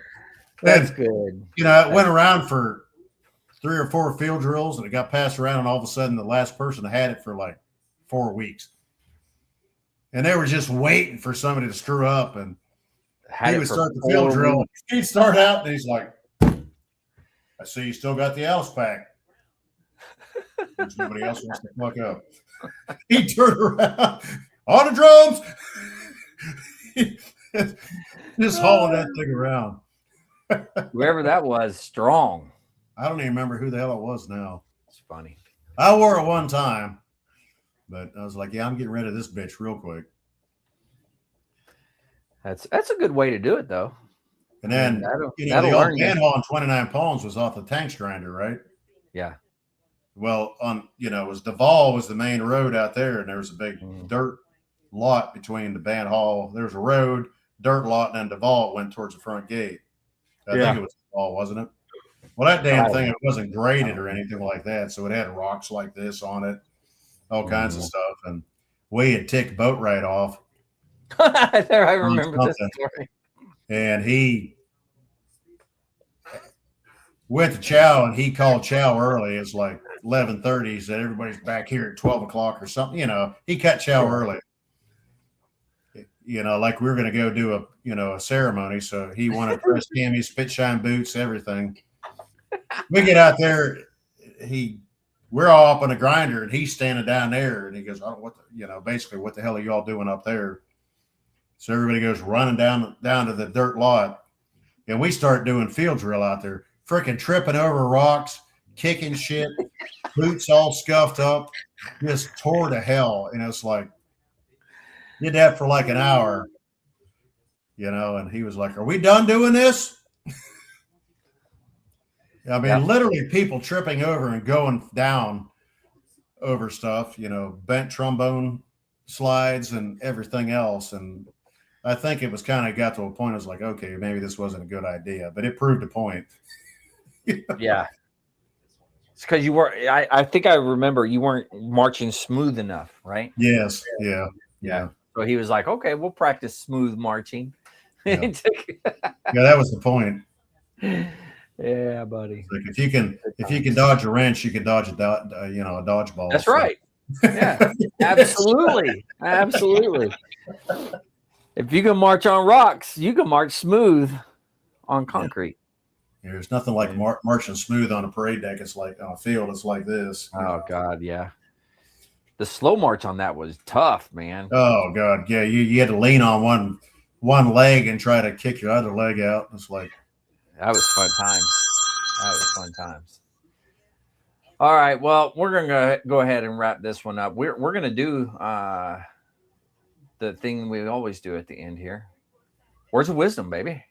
[SPEAKER 4] That's good.
[SPEAKER 2] It went around for 3 or 4 field drills, and it got passed around, and all of a sudden the last person had it for like 4 weeks. And they were just waiting for somebody to screw up, and he would start the field drill. He'd start out, and he's like, I see you still got the Alice pack. Which nobody else wants to fuck up. He turned around on the drums. Just hauling that thing around.
[SPEAKER 4] Whoever that was, strong.
[SPEAKER 2] I don't even remember who the hell it was now.
[SPEAKER 4] It's funny.
[SPEAKER 2] I wore it one time, but I was like, yeah, I'm getting rid of this bitch real quick.
[SPEAKER 4] That's a good way to do it, though.
[SPEAKER 2] And then, the old manhole in 29 Palms was off the tanks grinder, right?
[SPEAKER 4] Yeah.
[SPEAKER 2] Well, it was Duval was the main road out there, and there was a big dirt lot between the band hall. There was a road, dirt lot, and then Duval went towards the front gate. I think it was Duval, wasn't it? Well, that damn thing, it wasn't graded or anything like that, so it had rocks like this on it, all kinds of stuff, and we had ticked boat right off.
[SPEAKER 4] I remember this story.
[SPEAKER 2] And he went to chow, and he called chow early. It's like 11:30. He said everybody's back here at 12 o'clock or something. He cut chow early. Like we were going to go do a ceremony. So he wanted press camis, spit shine boots, everything. We get out there. We're all up on a grinder, and he's standing down there, and he goes, basically, what the hell are you all doing up there? So everybody goes running down to the dirt lot, and we start doing field drill out there, freaking tripping over rocks, kicking shit, boots all scuffed up, just tore to hell. And it's like, did that for like an hour, and he was like, are we done doing this? I mean, literally people tripping over and going down over stuff, bent trombone slides and everything else. And I think it was kind of got to a point, I was like, okay, maybe this wasn't a good idea, but it proved a point.
[SPEAKER 4] Yeah. It's because you were, I think I remember you weren't marching smooth enough, right?
[SPEAKER 2] Yes. Yeah.
[SPEAKER 4] So he was like, okay, we'll practice smooth marching.
[SPEAKER 2] Yeah, that was the point.
[SPEAKER 4] Yeah, buddy.
[SPEAKER 2] Like if you can dodge a wrench, you can dodge a dodgeball.
[SPEAKER 4] That's right. Yeah, absolutely. Absolutely. If you can march on rocks, you can march smooth on concrete.
[SPEAKER 2] Yeah. There's nothing like marching smooth on a parade deck. It's like on a field. It's like this.
[SPEAKER 4] Oh God, yeah. The slow march on that was tough, man.
[SPEAKER 2] Oh God, yeah. You had to lean on one leg and try to kick your other leg out. It's like
[SPEAKER 4] that was fun times. All right, well, we're gonna go ahead and wrap this one up. We're gonna do the thing we always do at the end here. Words of wisdom, baby.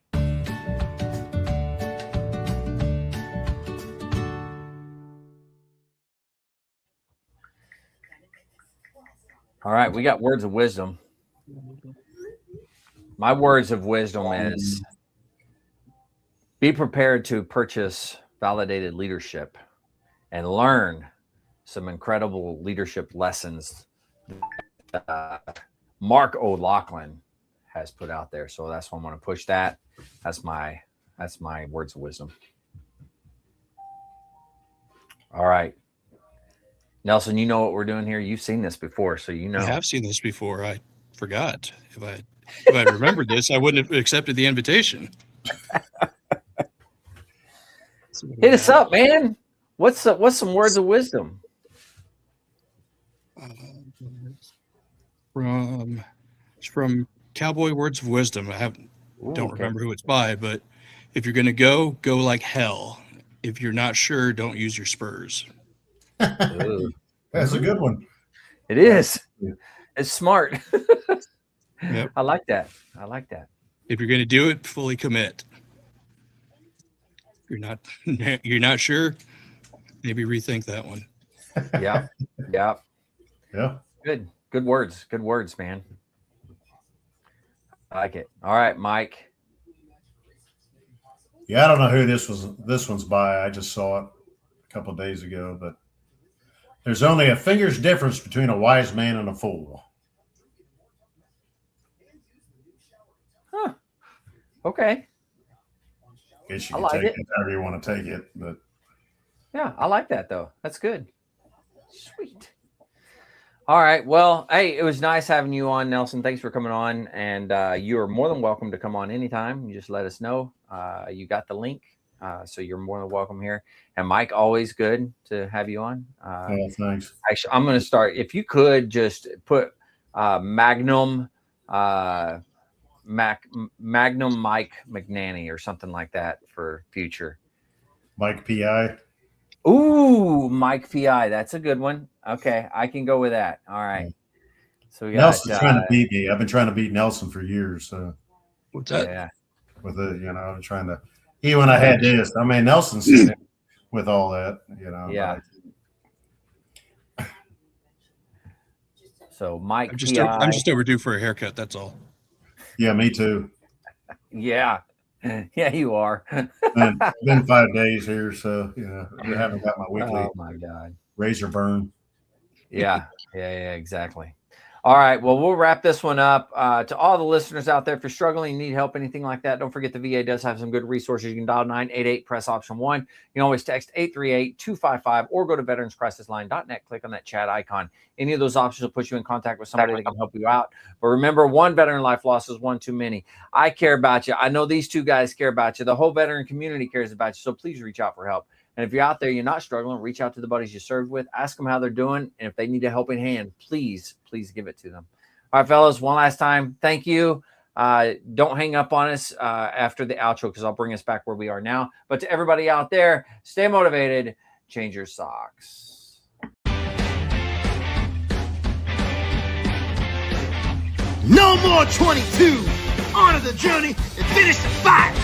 [SPEAKER 4] All right, we got words of wisdom. My words of wisdom is be prepared to purchase validated leadership and learn some incredible leadership lessons that Mark O'Loughlin has put out there. So that's why I'm going to push that. That's my words of wisdom. All right. Nelson, you know what we're doing here. You've seen this before, so you know.
[SPEAKER 3] I have seen this before. I forgot. If I remembered this, I wouldn't have accepted the invitation.
[SPEAKER 4] Hit us up, man. What's some words of wisdom?
[SPEAKER 3] It's from Cowboy Words of Wisdom. Don't remember who it's by, but if you're going to go like hell. If you're not sure, don't use your spurs.
[SPEAKER 2] That's a good one.
[SPEAKER 4] It is. It's smart.
[SPEAKER 3] Yep.
[SPEAKER 4] I like that.
[SPEAKER 3] If you're going to do it, fully commit. If you're not sure, maybe rethink that one.
[SPEAKER 4] Yeah. Good words, man. I like it. All right, Mike.
[SPEAKER 2] Yeah, I don't know who this one's by. I just saw it a couple of days ago, but there's only a finger's difference between a wise man and a fool.
[SPEAKER 4] Huh. Okay.
[SPEAKER 2] I guess you can take it however you want to take it, but
[SPEAKER 4] yeah, I like that though. That's good. Sweet. All right. Well, hey, it was nice having you on, Nelson. Thanks for coming on. And you are more than welcome to come on anytime. You just let us know. You got the link. So you're more than welcome here. And Mike, always good to have you on.
[SPEAKER 2] Thanks.
[SPEAKER 4] Actually, I'm going to start. If you could just put Magnum Mike McNanny or something like that for future.
[SPEAKER 2] Mike P.I.
[SPEAKER 4] Ooh, Mike P.I. That's a good one. Okay, I can go with that. All right. So we got
[SPEAKER 2] Nelson's trying to beat me. I've been trying to beat Nelson for years. So
[SPEAKER 3] what's that?
[SPEAKER 4] Yeah.
[SPEAKER 2] With it, I'm trying to. Even when I had this, I mean, Nelson's seen it with all that,
[SPEAKER 4] Yeah. So Mike,
[SPEAKER 3] I'm just overdue for a haircut. That's all.
[SPEAKER 2] Yeah, me too.
[SPEAKER 4] Yeah, you are.
[SPEAKER 2] Been 5 days here, so I haven't got my weekly.
[SPEAKER 4] Oh my God.
[SPEAKER 2] Razor burn.
[SPEAKER 4] Yeah, exactly. All right, well, we'll wrap this one up. To all the listeners out there, if you're struggling, need help, anything like that, don't forget the VA does have some good resources. You can dial 988, press option 1. You can always text 838-255 or go to veteranscrisisline.net, click on that chat icon. Any of those options will put you in contact with somebody that can help you out. But remember, one veteran life loss is one too many. I care about you. I know these two guys care about you. The whole veteran community cares about you, so please reach out for help. And if you're out there, you're not struggling, reach out to the buddies you served with, ask them how they're doing. And if they need a helping hand, please give it to them. All right, fellas, one last time. Thank you. Don't hang up on us after the outro, because I'll bring us back where we are now. But to everybody out there, stay motivated, change your socks.
[SPEAKER 5] No more 22. On to the journey and finish the fight.